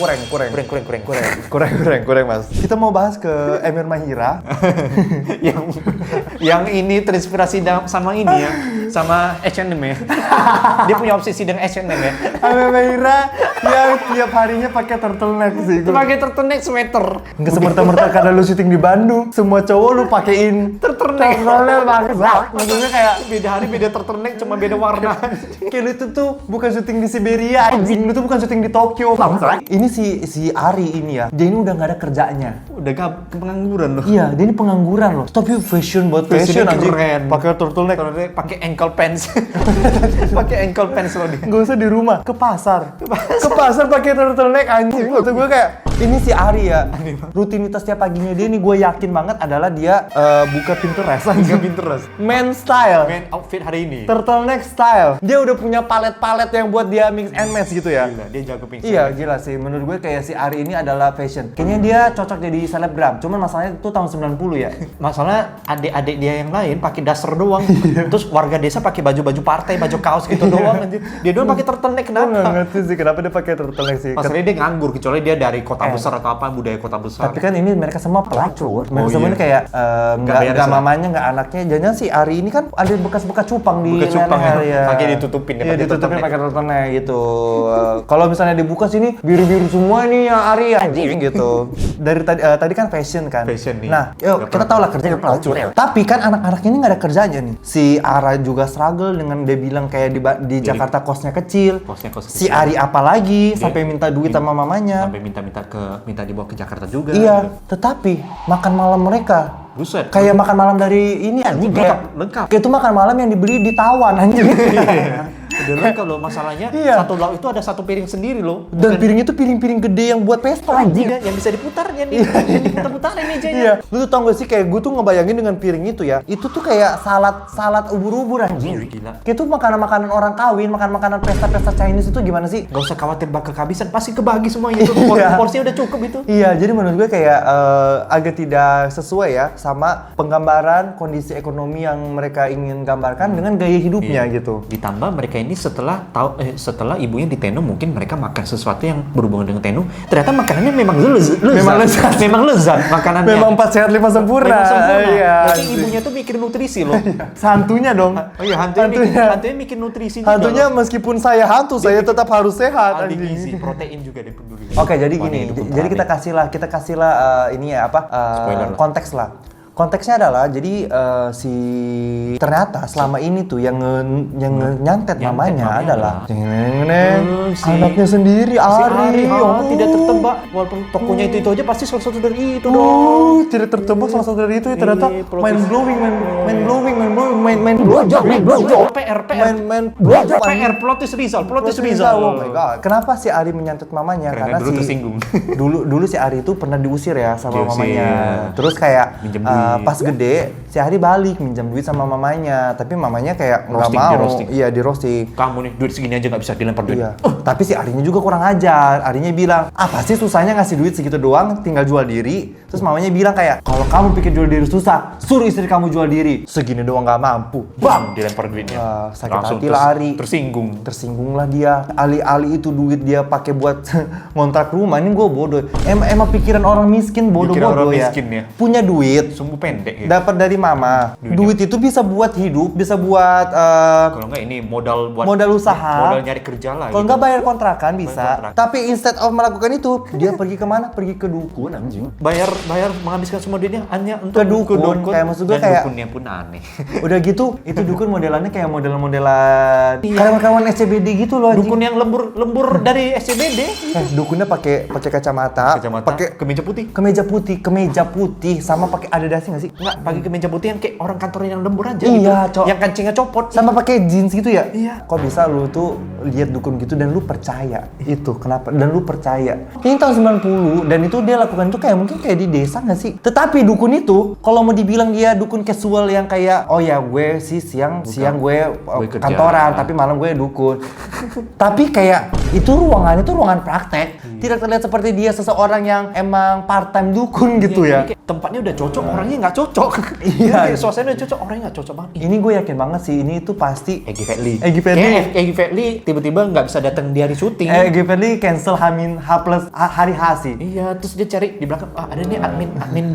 Mas. Kita mau bahas ke Emir Mahira yang ini terinspirasi sama ini ya, sama H&M ya. Dia punya obsesi dengan H&M ya. Emir Mahira yang tiap harinya pakai turtleneck sih. Pakai turtleneck sweater. Enggak semerta-merta karena lu syuting di Bandung, semua cowok lu pakein turtleneck banget. Maksudnya kayak beda hari beda turtleneck, cuma beda warna. Kayak lu tuh bukan syuting di Siberia, anjing. Lu tuh bukan syuting di Tokyo. Ini si Ari ini ya, dia ini udah nggak ada kerjanya. Udah pengangguran loh. Iya, dia ini pengangguran loh. Tapi fashion anjing. Pakai turtleneck, pakai ankle pants. Pakai ankle pants loh dia. Gak usah di rumah, ke pasar pakai turtleneck anjing. Waktu gue kayak Ini si Ari ya, rutinitas tiap paginya dia nih gue yakin banget adalah dia buka Pinterest. Buka Pinterest. Men style. Men outfit hari ini. Turtleneck style. Dia udah punya palet-palet yang buat dia mix and match gitu ya. Gila, dia jago pingsan. Iya gila sih, menurut gue kayak si Ari ini adalah fashion. Kayaknya dia cocok jadi selebgram, cuman masalahnya itu tahun 90 ya. Masalah adik-adik dia yang lain pakai daster doang. Terus warga desa pakai baju-baju partai, baju kaos gitu doang anjir. Dia doang pakai turtleneck Gue nggak kenapa? ngerti sih kenapa dia pakai turtleneck sih. Masalahnya dia nganggur kecuali dia dari kota besar atau apa, budaya kota besar. Tapi kan ini mereka semua pelacur. Mereka Oh, semua iya. ini kayak beres nggak lah. mamanya, nggak anaknya. Jangan si Ari ini kan ada bekas-bekas cupang di Bekas cupang leher ya. Pakai ditutupin ya, Iya, pakai ditutupin turtleneck. pakai turtleneck gitu. Kalau misalnya dibuka sini biru-biru semua nih ya Ari anjing gitu. Dari tadi kan fashion kan. Fashion nih. Nah, yuk kita tahu lah kerjanya pelacur. Tapi kan anak-anaknya ini nggak ada kerjanya nih. Si Ara juga struggle dengan dia bilang kayak di Jakarta kosnya kecil. Kosnya kos Si kecil. Ari apalagi sampai minta duit sama mamanya. Sampai minta dibawa ke Jakarta juga. Iya, tetapi makan malam mereka Buset. kayak makan malam dari ini anjing Lengkap. Kayak itu makan malam yang dibeli di Tawan anjing. Udah lengkap loh, masalahnya Iya. satu lauk itu ada satu piring sendiri loh. Dan piring itu piring-piring gede yang buat pesta anjing. Yang bisa diputar, yang diputar-putarin mejanya. Iya, lu tuh tau gak sih kayak gue tuh ngebayangin dengan piring itu ya. Itu tuh kayak salad ubur-ubur anjing. Gila. Kayak tuh makanan-makanan orang kawin, makanan pesta-pesta Chinese itu gimana sih? Gak usah khawatir bakal kehabisan, pasti kebagi semuanya itu. Iya. Porsinya udah cukup itu. Iya, jadi menurut gue kayak agak tidak sesuai ya sama penggambaran kondisi ekonomi yang mereka ingin gambarkan dengan gaya hidupnya gitu. Ditambah mereka ini setelah ibunya di Tenu, mungkin mereka makan sesuatu yang berhubungan dengan Tenu, ternyata makanannya memang lezat. Memang lezat makanannya. Memang 4 sehat 5 sempurna. Memang sempurna. Iya. Berarti ibunya tuh mikir nutrisi loh. Santunya dong. Oh iya, hantunya mikir nutrisi juga. Hantunya loh. meskipun saya hantu, saya tetap harus sehat Aldi anjing. gizi, protein juga deh peduli. Oke, jadi Wah, gini. ini dukun Jadi kita terakhir. kasihlah ini ya apa? Spoiler lah. Konteks lah. Konteksnya adalah jadi si ternyata selama ini tuh yang nyantet mamanya adalah si anaknya sendiri Si Ari. tidak tertebak, walaupun tokonya itu aja pasti salah satu dari itu dong. Oh, tidak tertebak salah satu dari itu ya ternyata Iya, plot main twist. blowing, main blowjob. PR Main blowjob. PR plot is Rizal. Oh my god. Kenapa si Ari menyantet mamanya? Karena dulu tersinggung. dulu si Ari itu pernah diusir ya sama Diusir. mamanya. Terus kayak Minjem duit. pas gede si Ari balik minjam duit sama mamanya, tapi mamanya kayak nggak Roasting, mau. di-roasting. Iya, di roasting. Kamu nih duit segini aja nggak bisa dilempar duit. Iya. Tapi si Arinya juga kurang ajar. Arinya bilang, apa sih susahnya ngasih duit segitu doang, tinggal jual diri. Terus mamanya bilang kayak, kalau kamu pikir jual diri susah, suruh istri kamu jual diri. Segini doang nggak mampu. Bang! Dilempar duitnya. Wah, sakit Langsung hati lah Ari. Tersinggung. Tersinggunglah dia. Alih-alih itu duit dia pakai buat ngontrak rumah. Ini gue bodoh. Emang pikiran orang miskin Pikiran bodoh-bodoh orang ya. miskin ya. Punya duit, Sumbu pendek ya. dapat dari mama. Duit itu bisa buat hidup, bisa buat Kalau nggak ini modal buat modal usaha. modal nyari kerja lah. kalau gitu. nggak bayar kontrakan bisa. kontrakan. Tapi instead of melakukan itu, dia pergi kemana? Pergi ke dukun anjing. bayar menghabiskan semua duitnya hanya untuk Ke dukun. Kayak maksud gue dan kayak- dukunnya pun aneh. Udah gitu, itu dukun modelannya kayak model-modelan karyawan-karyawan SCBD gitu loh anjing. Dukun yang lembur dari SCBD. Dukunnya pakai kacamata, pakai kemeja putih. kemeja putih sama pakai adidasnya nggak sih? Enggak, pakai kemeja putih yang kayak orang kantor yang lembur aja Iya, gitu. Cok. Yang kancingnya copot. Sama pakai jeans gitu ya? Iya. Kok bisa lu tuh lihat dukun gitu dan lu percaya? Itu kenapa? Dan lu percaya. Ini tahun 90 dan itu dia lakukan itu kayak mungkin kayak di desa nggak sih? Tetapi dukun itu kalau mau dibilang dia dukun casual yang kayak oh ya gue sih siang gue kerja. kantoran tapi malam gue dukun. Tapi kayak itu ruangannya tuh ruangan praktek. Tidak terlihat seperti dia seseorang yang emang part time dukun gitu ya. Kayak tempatnya udah cocok, orangnya nggak cocok. Iya. Kayak suasana udah cocok, orangnya nggak cocok banget. Ini gue yakin banget sih ini itu pasti Egy Fadli. Egy Fadli. Kayak Egy Fadli tiba-tiba nggak bisa datang di hari syuting. Egy Fadli cancel H plus hari H sih. Iya, terus dia cari di belakang, ada nih admin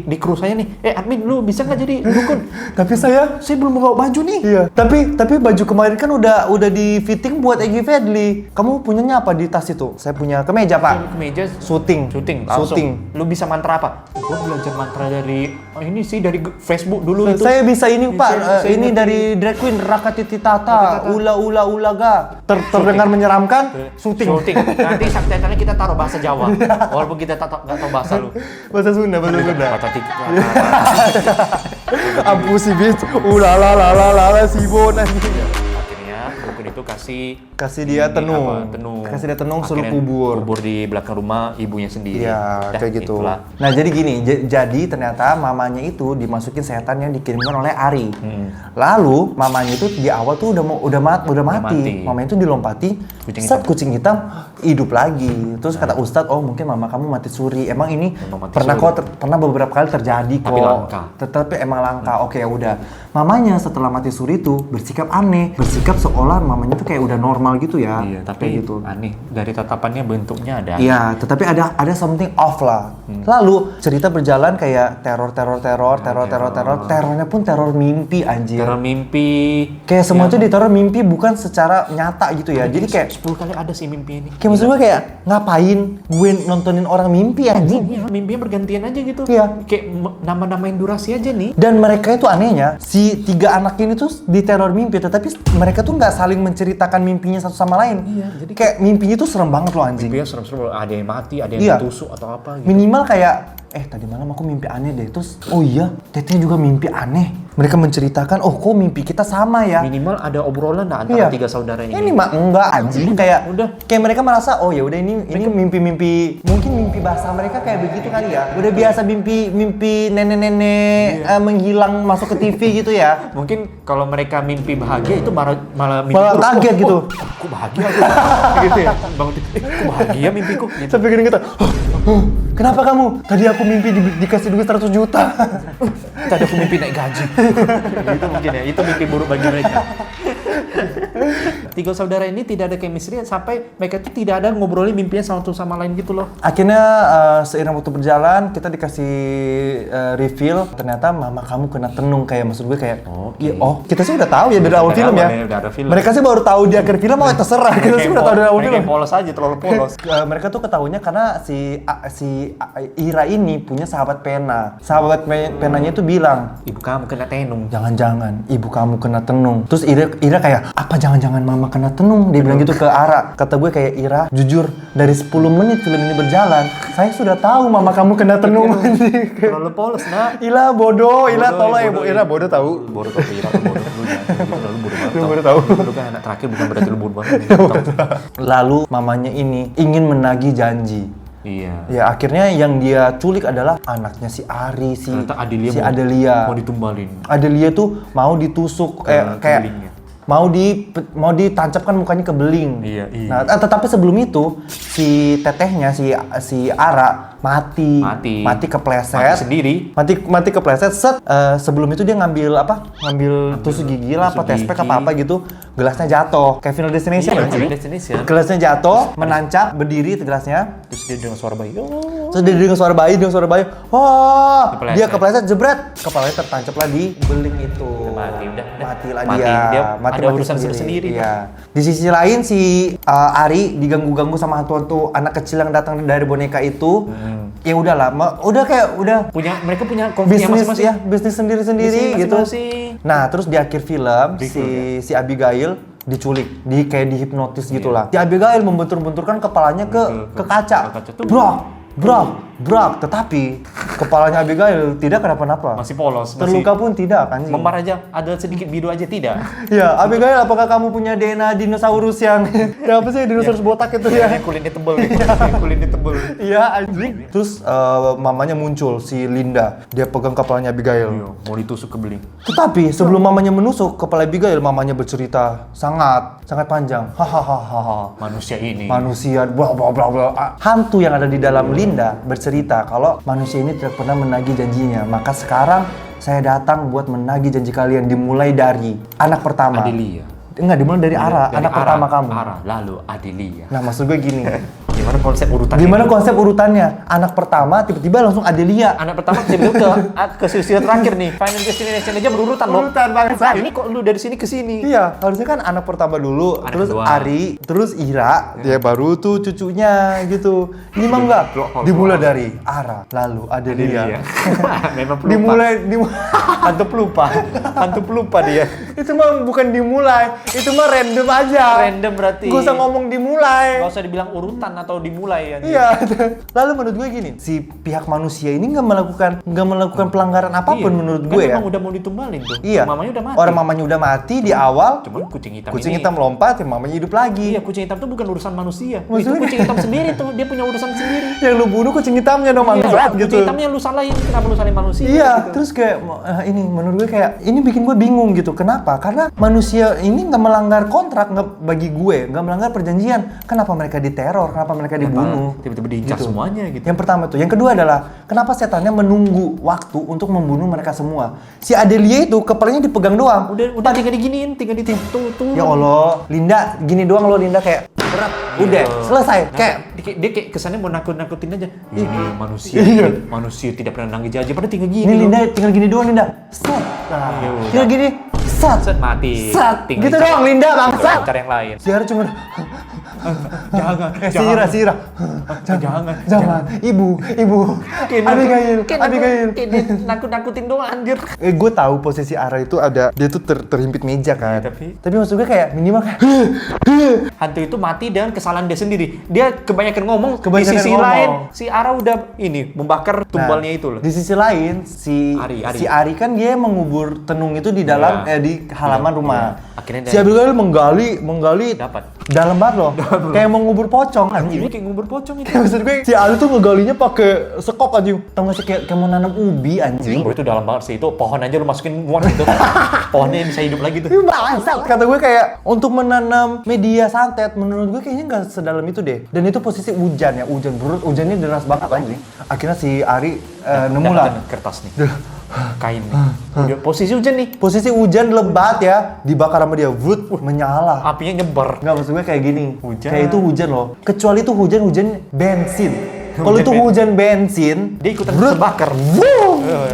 di kru saya nih. Admin lu bisa nggak jadi dukun? Tapi saya Belum bawa baju nih. iya. Tapi baju kemarin kan udah di fitting buat Egy Fadli. Kamu punyanya apa di tas itu? Saya punya kemeja, Pak. Kemeja Syuting. langsung. Syuting. Lu bisa mantra apa? Gua belajar mantra dari ini sih dari Facebook dulu itu. Saya bisa ini, Pak. Saya Ini ngerti. dari drag queen Rakatititata. Ulaga. Terdengar menyeramkan. Syuting. Nanti subtitlenya kita taruh bahasa Jawa. Walaupun kita nggak tahu bahasa lu. Bahasa Sunda. Patatik. Ampun si bitch. Si bon anjing. Akhirnya dukun itu kasih kasih dia tenung. Tenung. Kasih dia tenung, suruh Akhirnya kubur di belakang rumah ibunya sendiri. Iya, kayak gitu. Itulah. Nah, jadi gini, jadi ternyata mamanya itu dimasukin setan yang dikirimkan oleh Ari. Lalu mamanya itu di awal tuh udah mati. Mamanya itu dilompati, kucing hitam hidup lagi. Terus kata Ustadz, oh mungkin mama kamu mati suri. Emang ini pernah beberapa kali terjadi kok. Tapi langka. Tetapi emang langka. Oke, ya udah. Mamanya setelah mati suri itu bersikap aneh, bersikap seolah mamanya tuh kayak udah normal gitu ya. Iya, tapi gitu. aneh. Dari tatapannya bentuknya ada. Iya, tetapi ada something off lah. Lalu cerita berjalan kayak terornya pun teror mimpi anjir. Teror mimpi. Kayak semua itu diteror mimpi bukan secara nyata gitu ya. Jadi kayak 10 kali ada sih mimpi ini. kayak maksud gue kayak ngapain gue nontonin orang mimpi anjing. Iya, mimpinya bergantian aja gitu. Iya. Kayak nama-namain durasi aja nih. Dan mereka itu anehnya, si 3 anak ini tuh diteror mimpi, tetapi mereka tuh nggak saling menceritakan mimpinya satu sama lain. Iya, jadi kayak mimpinya tuh serem banget loh anjing. Mimpinya serem-serem, ada yang mati, ada yang Iya. ditusuk atau apa gitu. Minimal kayak, tadi malam aku mimpi aneh deh. Terus, oh iya, tetenya juga mimpi aneh. Mereka menceritakan, oh kok mimpi kita sama ya. Minimal ada obrolan lah antara 3 saudara ini. Ini mah enggak anjing, kayak Udah. kayak mereka merasa, oh ya udah ini mimpi-mimpi, mungkin mimpi bahasa mereka kayak begitu kali ya. Udah biasa mimpi nenek-nenek menghilang masuk ke TV gitu ya. Mungkin kalau mereka mimpi bahagia itu malah mimpi Malah buruk. kaget gitu. Aku bahagia aku. Gitu ya. Bangun tidur, kok bahagia mimpiku gitu. Sampai gini kita, kenapa kamu? Tadi aku mimpi dikasih duit 100 juta. Tadi aku mimpi naik gaji. Gitu mungkin ya, itu mimpi buruk bagi mereka. 3 saudara ini tidak ada chemistry sampai mereka tuh tidak ada ngobrolin mimpinya satu sama lain gitu loh. Akhirnya seiring waktu berjalan kita dikasih reveal ternyata mama kamu kena tenung, kayak maksud gue kayak kita sih udah tahu ya dari awal film ya. Udah ada film. Mereka sih baru tahu di akhir film, terserah kita sih udah tahu dari awal film. Mereka polos aja, terlalu polos. Mereka tuh ketahuinya karena si Ira ini punya sahabat pena. Sahabat penanya itu bilang, Ibu kamu kena tenung. jangan-jangan ibu kamu kena tenung. Terus Ira kayak, apa jangan-jangan mama kena tenung? Dia bilang gitu ke Ara. Kata gue kayak, Ira, jujur dari 10 menit film ini berjalan, saya sudah tahu mama kamu kena tenung. Terlalu polos, nak. Ila bodoh, Ila tolong ya Bu Ira, bodoh tahu. Bodoh kok Ira, bodoh lu jangan gitu, lu bodoh banget. Lu bodoh tahu. Lu kan anak terakhir bukan berarti lu bodoh banget. Lalu mamanya ini ingin menagih janji. Iya. Ya akhirnya yang dia culik adalah anaknya si Ari, si Adelia. Mau ditumbalin. Adelia tuh mau ditusuk kayak belingnya. mau ditancapkan mukanya ke beling. Iya. Nah, tetapi sebelum itu si tetehnya si Ara mati kepleset. Mati kepleset. Sebelum itu dia ngambil tusuk gigi lah, tespek apa gitu. Gelasnya jatuh. Kayak Final Destination. Destination. Gelasnya jatuh, menancap, berdiri gelasnya. Terus dia dengan suara bayi. Terus dia dengan suara bayi. Wah, dia kepleset, jebret. Kepalanya tertancaplah di beling itu. Matilah dia. Ada urusan sendiri. Iya. Di sisi lain si Ari diganggu-ganggu sama hantu-hantu anak kecil yang datang dari boneka itu. Ya udahlah, Mereka punya konfliknya masing-masing. Ya, bisnis sendiri-sendiri gitu. Nah, terus di akhir film si Abigail diculik, kayak dihipnotis gitulah. Si Abigail membentur-benturkan kepalanya ke kaca. Brak, tetapi kepalanya Abigail tidak kenapa-napa. Masih polos. Terluka pun tidak, anjing. Memar aja, ada sedikit biru aja tidak. Ya, Abigail, apakah kamu punya DNA dinosaurus yang apa sih dinosaurus botak itu ya? Yang kulitnya tebel gitu. Kulitnya tebel. Iya, anjing. Terus mamanya muncul, si Linda. Dia pegang kepalanya Abigail. Mau ditusuk ke beling. Tetapi sebelum mamanya menusuk kepala Abigail, mamanya bercerita sangat panjang. Hahaha. Manusia bla bla bla bla. Hantu yang ada di dalam Linda bercerita kalau manusia ini tidak pernah menagih janjinya. Maka sekarang saya datang buat menagih janji kalian, dimulai dari anak pertama. Adelia. Enggak, dimulai dari Ara, anak pertama kamu. Ara, lalu Adelia. Nah, maksud gue gini. Gimana konsep urutannya? Anak pertama tiba-tiba langsung Adelia. Anak pertama tiba-tiba ke silsilah terakhir nih. Final Destination aja berurutan loh. Bangsa. Ini kok lu dari sini ke sini? Iya, harusnya kan anak pertama dulu, Anak terus kedua. Ari, terus Ira, dia baru tuh cucunya gitu. Ini mah enggak. Dimulai dari Ara, lalu Adelia. Memang pelupa. Dimulai Hantu pelupa dia. Itu mah bukan dimulai, itu mah random aja. Random berarti. Gak usah ngomong dimulai. Gak usah dibilang urutan atau dimulai ya. Iya. Lalu menurut gue gini, si pihak manusia ini nggak melakukan pelanggaran apapun menurut gue kan ya. Memang udah mau ditumbalin tuh. Iya. Mamanya udah mati. Orang mamanya udah mati di awal. Cuman kucing hitam Kucing ini. hitam lompat, ya mamanya hidup lagi. Iya, kucing hitam tuh bukan urusan manusia. Itu Maksudnya- kucing hitam sendiri tuh, dia punya urusan sendiri. Yang lu bunuh kucing hitamnya dong, Iya, bangsat gitu. kucing hitamnya lu salahin, kenapa lu salahin manusia? Iya, gitu. terus kayak ini menurut gue kayak ini bikin gue bingung gitu. Kenapa? Karena manusia ini nggak melanggar kontrak, bagi gue nggak melanggar perjanjian. Kenapa mereka diteror? Kenapa mereka dibunuh? Tiba-tiba diincar Gitu. semuanya gitu. Yang pertama tuh. Yang kedua adalah kenapa setannya menunggu waktu untuk membunuh mereka semua? Si Adelia itu kepalanya dipegang doang. Udah tinggal diginiin, tinggal diturun. Ya Allah, Linda gini doang lo Linda kayak berat. Udah, selesai. Kayak Dia kayak kesannya mau nakut-nakutin aja. Ini manusia, Iya. manusia tidak pernah nangis aja, padahal tinggal gini. ini loh. Linda tinggal gini doang Linda. Set. Nah, Ya udah. tinggal gini. Set. Set mati. Set. Tinggal Gitu dicari- doang Linda bangsat. Cari yang lain. Siara cuma Jangan, Sira. Jangan. Ibu. Abigail. Kayak dia nakut-nakutin doang anjir. Gue tahu posisi Ara itu ada dia tuh terhimpit meja kan. Tapi maksud gue kayak minimal kayak Hantu itu mati dengan kesalahan dia sendiri. Dia kebanyakan ngomong, Kebanyakan di sisi ngomong. lain si Ara udah ini membakar tumbalnya itu loh. Di sisi lain si Ari. si Ari kan dia mengubur tenung itu di dalam Iya. di halaman rumah. Akhirnya Si Abigail menggali Dapat. dalam banget loh. Kayak mengubur pocong Ini anjing. kayak ngubur pocong itu. Kayak maksud gue si Ali tuh ngegalinya pakai sekop anjing. Tau gak sih kayak mau nanam ubi anjing. Oh, itu dalam banget sih. Itu pohon aja lu masukin muat gitu. Pohonnya bisa hidup lagi tuh. Ini bangsat. Kata gue kayak untuk menanam media santet menurut gue kayaknya nggak sedalam itu deh. Dan itu posisi hujan ya, hujannya deras banget anjing. Akhirnya si Ari nemu lah. Dapetin kertas nih. Kain nih. Udah posisi hujan nih. Posisi hujan lebat ya, dibakar sama dia, wood menyala. Apinya nyebar. Nggak, maksud gue kayak gini. Hujan. Kayak itu hujan loh. Kecuali itu hujan bensin. Kalau itu hujan bensin, Dia ikutan brut, terbakar.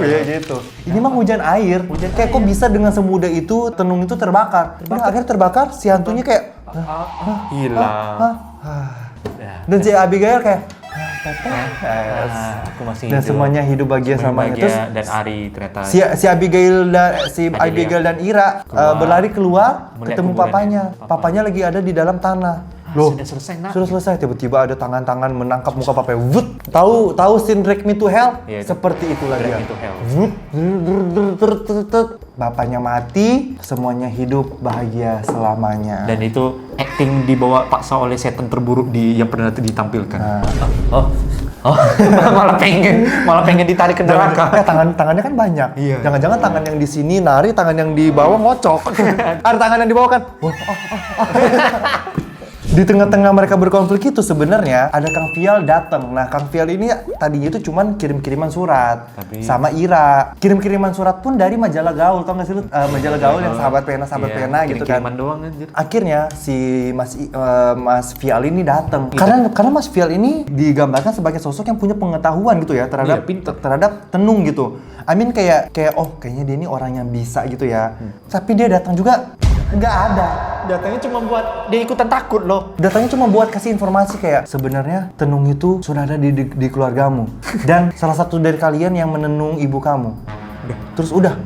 ya gitu. Ini mah hujan air. Kayak kok bisa dengan semudah itu tenung itu terbakar. Udah, akhirnya terbakar, si hantunya kayak Hilang. Ya. dan si Abigail kayak Aku masih dan hidup. semuanya hidup bahagia Semuanya selamanya. bahagia. Terus Dan Ari ternyata si Abigail dan Ira berlari keluar Melihat ketemu kuburannya. papanya. Papanya lagi ada di dalam tanah. Loh, sudah selesai nak. sudah selesai. Tiba-tiba ada tangan-tangan menangkap muka papanya. Wut. Tahu scene Drag Me to Hell? Iya, itu. Seperti itu lagi. Drag ya. Me to Hell. Wut. Bapaknya mati, semuanya hidup bahagia selamanya. Dan itu acting dibawa paksa oleh setan terburuk yang pernah ditampilkan. Oh. malah pengen ditarik ke neraka. Tangannya kan banyak. Iya. Jangan-jangan tangan yang di sini nari, tangan yang di bawah ngocok. Ada tangan yang di bawah kan. Di tengah-tengah mereka berkonflik itu sebenarnya ada Kang Fial datang. Nah, Kang Fial ini tadinya itu cuman kirim-kiriman surat sama Ira. Kirim-kiriman surat pun dari majalah Gaul. Tau gak sih lu majalah Gaul yang sahabat pena gitu kan. Kiriman doang anjir. Akhirnya si Mas Fial ini datang. Karena Mas Fial ini digambarkan sebagai sosok yang punya pengetahuan gitu ya terhadap terhadap tenung gitu. I mean kayak kayaknya dia ini orang yang bisa gitu ya. Tapi dia datang juga nggak ada. Datangnya cuma buat dia ikutan takut loh. Datangnya cuma buat kasih informasi kayak sebenarnya tenung itu sudah ada di keluargamu dan salah satu dari kalian yang menenung ibu kamu. Terus udah.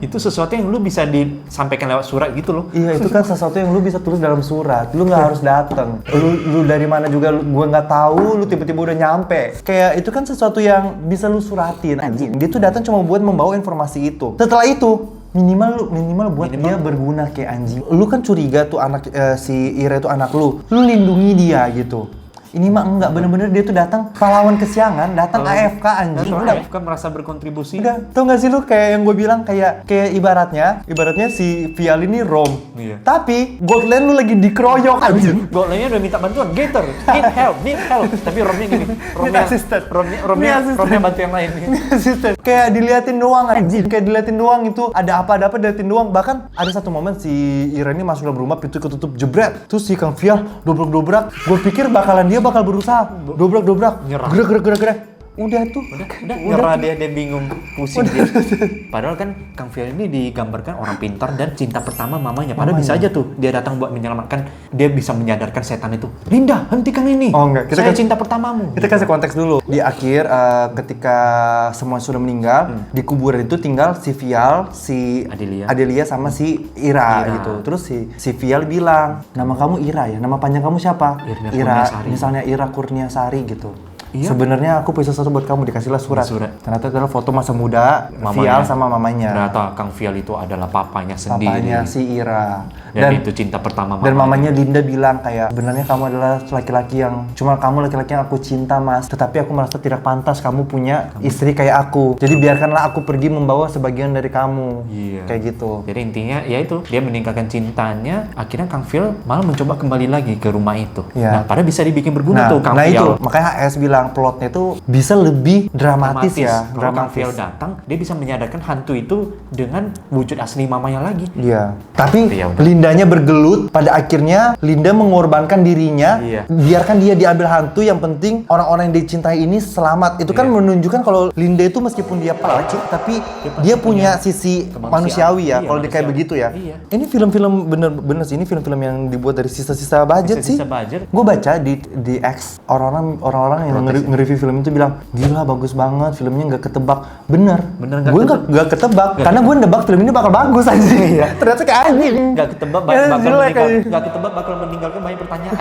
Itu sesuatu yang lu bisa disampaikan lewat surat gitu loh. Iya, itu kan sesuatu yang lu bisa tulis dalam surat. Lu nggak harus datang. Lu dari mana juga gua nggak tahu. Lu tiba-tiba udah nyampe. Kayak itu kan sesuatu yang bisa lu suratin. Anjing. Dia tuh datang cuma buat membawa informasi itu. Setelah itu minimal buat dia berguna kayak anjing. Lu kan curiga tuh anak si Ira itu anak lu lindungi dia gitu. Ini mah enggak, bener-bener dia tuh datang pahlawan kesiangan, datang AFK anjing. Udah. AFK merasa berkontribusi. Udah, tau gak sih lu kayak yang gue bilang kayak ibaratnya si Vial ini Rom. Iya. Tapi Goldland lu lagi dikeroyok anjing. Golnya udah minta bantuan, Gator, need help. Tapi Romnya gini, Romnya bantu yang lain. Asisten. Kayak diliatin doang anjing, kayak diliatin doang itu ada apa diliatin doang. Bahkan ada satu momen si Ira ini masuk dalam rumah, pintu ketutup jebret. Terus si Kang Vial dobrak. Gue pikir dia bakal berusaha dobrak Nyerah. gerak. Udah tuh. Udah nyerah dia bingung, pusing dia. Padahal kan Kang Fiel ini digambarkan orang pintar dan cinta pertama mamanya. Padahal bisa aja tuh dia datang buat menyelamatkan, dia bisa menyadarkan setan itu. Linda, hentikan ini. Oh enggak, Saya cinta pertamamu. Kita kasih konteks dulu. Di akhir ketika semua sudah meninggal, di kuburan itu tinggal si Fial, si Adelia sama si Ira gitu. Terus si Fial bilang, "Nama kamu Ira ya? Nama panjang kamu siapa?" Ira, misalnya Ira Kurniasari gitu. Iya. Sebenarnya aku punya sesuatu buat kamu, dikasihlah surat. Ternyata adalah foto masa muda Fial sama mamanya. Ternyata Kang Fial itu adalah papanya sendiri. Papanya si Ira. Dan itu cinta pertama mamanya. Dan mamanya Linda bilang kayak, "Sebenarnya kamu adalah laki-laki yang, cuma kamu laki-laki yang aku cinta, Mas. Tetapi aku merasa tidak pantas kamu punya istri kayak aku. Jadi biarkanlah aku pergi membawa sebagian dari kamu." Iya. Kayak gitu. Jadi intinya ya itu, dia meninggalkan cintanya, akhirnya Kang Fial malah mencoba kembali lagi ke rumah itu. Iya. Nah, padahal bisa dibikin berguna tuh Kang Fial. Nah itu, makanya HS bilang plotnya itu bisa lebih dramatis ya. Kalau Kang Fial datang, dia bisa menyadarkan hantu itu dengan wujud asli mamanya lagi. Iya. Tapi Lindanya bergelut, pada akhirnya Linda mengorbankan dirinya. Iya. Biarkan dia diambil hantu, yang penting orang-orang yang dicintai ini selamat. Itu kan menunjukkan kalau Linda itu meskipun dia pelacur, tapi dia punya sisi manusiawi ya. Kalau dia kayak begitu ya. Iya. Ini film-film bener sih, ini film-film yang dibuat dari sisa-sisa budget sih. Gue baca di X, orang-orang yang nge-review film itu bilang, "Gila bagus banget, filmnya nggak ketebak." Bener gue nggak ketebak karena gue nebak film ini bakal bagus aja. Ternyata kayak anjing, nggak ketebak bakal meninggalkan banyak pertanyaan.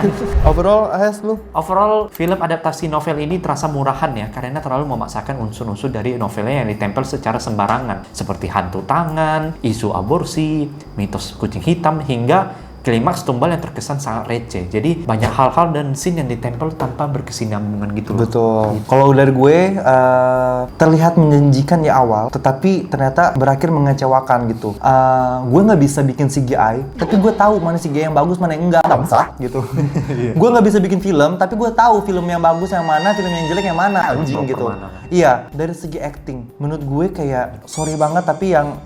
Overall film adaptasi novel ini terasa murahan ya, karena terlalu memaksakan unsur-unsur dari novelnya yang ditempel secara sembarangan, seperti hantu tangan, isu aborsi, mitos kucing hitam, hingga klimaks tumbal yang terkesan sangat receh. Jadi banyak hal-hal dan scene yang ditempel tanpa berkesinambungan gitu loh. Betul. Kalau dari gue terlihat menjanjikan di awal, tetapi ternyata berakhir mengecewakan gitu. Gue nggak bisa bikin CGI, tapi gue tahu mana CGI yang bagus, mana yang enggak. Bangsa gitu. Gue nggak bisa bikin film, tapi gue tahu film yang bagus yang mana, film yang jelek yang mana, anjing gitu. Iya, dari segi acting, menurut gue kayak sorry banget, tapi yang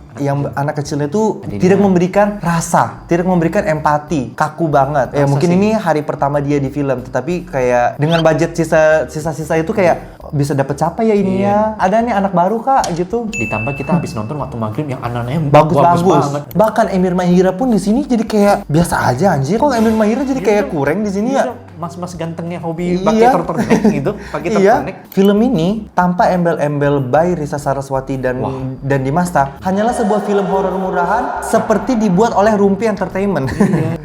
anak kecilnya tuh tidak memberikan rasa, tidak memberikan empati, kaku banget. Ya mungkin ini hari pertama dia di film, tetapi kayak dengan budget sisa-sisa itu kayak bisa dapet siapa ya ini ya? Ada nih anak baru kak gitu. Ditambah kita habis nonton waktu maghrib yang anak-anaknya bagus banget. Bahkan Emir Mahira pun di sini jadi kayak biasa aja anjir. Kok Emir Mahira jadi kayak kurang di sini ya? Mas-mas gantengnya hobi pakai turtleneck gitu, pakai turtleneck. Film ini tanpa embel-embel by Risa Saraswati dan Dimas Tak, hanyalah sebuah film horor murahan seperti dibuat oleh Rumpi Entertainment.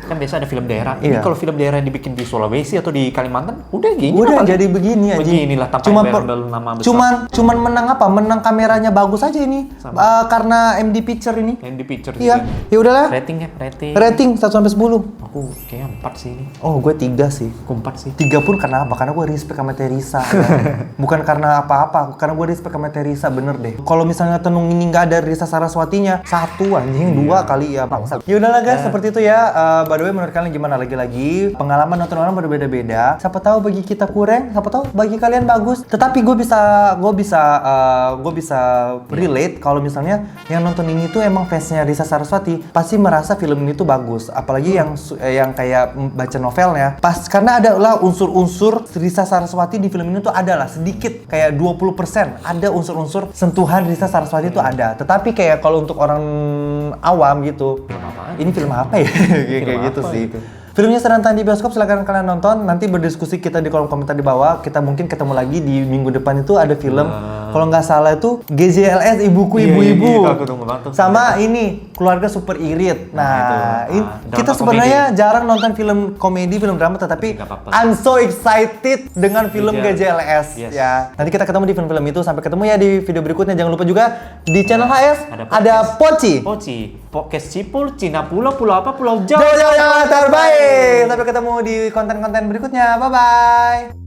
Kan biasa ada film daerah. Ini kalau film daerah yang dibikin di Sulawesi atau di Kalimantan, udah gini. Udah jadi begini aja. Beginilah tanpa embel-embel nama besar. Cuman menang apa? Menang kameranya bagus aja ini. Karena MD Picture ini. MD Picture. Iya. Ya udahlah. Rating 1 sampai 10. Aku kayaknya 4 sih ini. Oh, gue 3 sih. Aku 4 sih. 3 pun karena apa? Karena gue respect sama Teresa. Ya. Bukan karena apa-apa, karena gue respect sama Teresa, bener deh. Kalau misalnya Tenung ini nggak ada Risa Saraswatinya, 1 anjing, 2 kali ya bangsa. Ya udahlah guys, seperti itu ya. By the way, menurut kalian gimana? Lagi-lagi pengalaman nonton orang berbeda-beda. Siapa tahu bagi kita kurang, siapa tahu bagi kalian bagus. Tetapi gue bisa relate kalau misalnya yang nonton ini tuh emang fansnya Risa Saraswati, pasti merasa film ini tuh bagus. Apalagi yang kayak baca novelnya. Karena adalah unsur-unsur Risa Saraswati di film ini tuh adalah sedikit kayak 20% ada unsur-unsur sentuhan Risa Saraswati itu ada. Tetapi kayak kalau untuk orang awam gitu, ini film apa ya? Kayak gitu sih. Filmnya sedang tayang di bioskop, silahkan kalian nonton. Nanti berdiskusi kita di kolom komentar di bawah. Kita mungkin ketemu lagi di minggu depan itu ada film. Kalau nggak salah itu GJLS Ibuku Ibu-Ibu. Sama ini Keluarga Super Irit. Nah, kita sebenarnya jarang nonton film komedi, film drama, tetapi I'm so excited dengan film GJLS. Ya, nanti kita ketemu di film-film itu. Sampai ketemu ya di video berikutnya. Jangan lupa juga di channel HS ada Poci. Podcast Cipul, Cina Pulau apa? Pulau Jawa. Jawa terbaik. Sampai ketemu di konten-konten berikutnya. Bye-bye.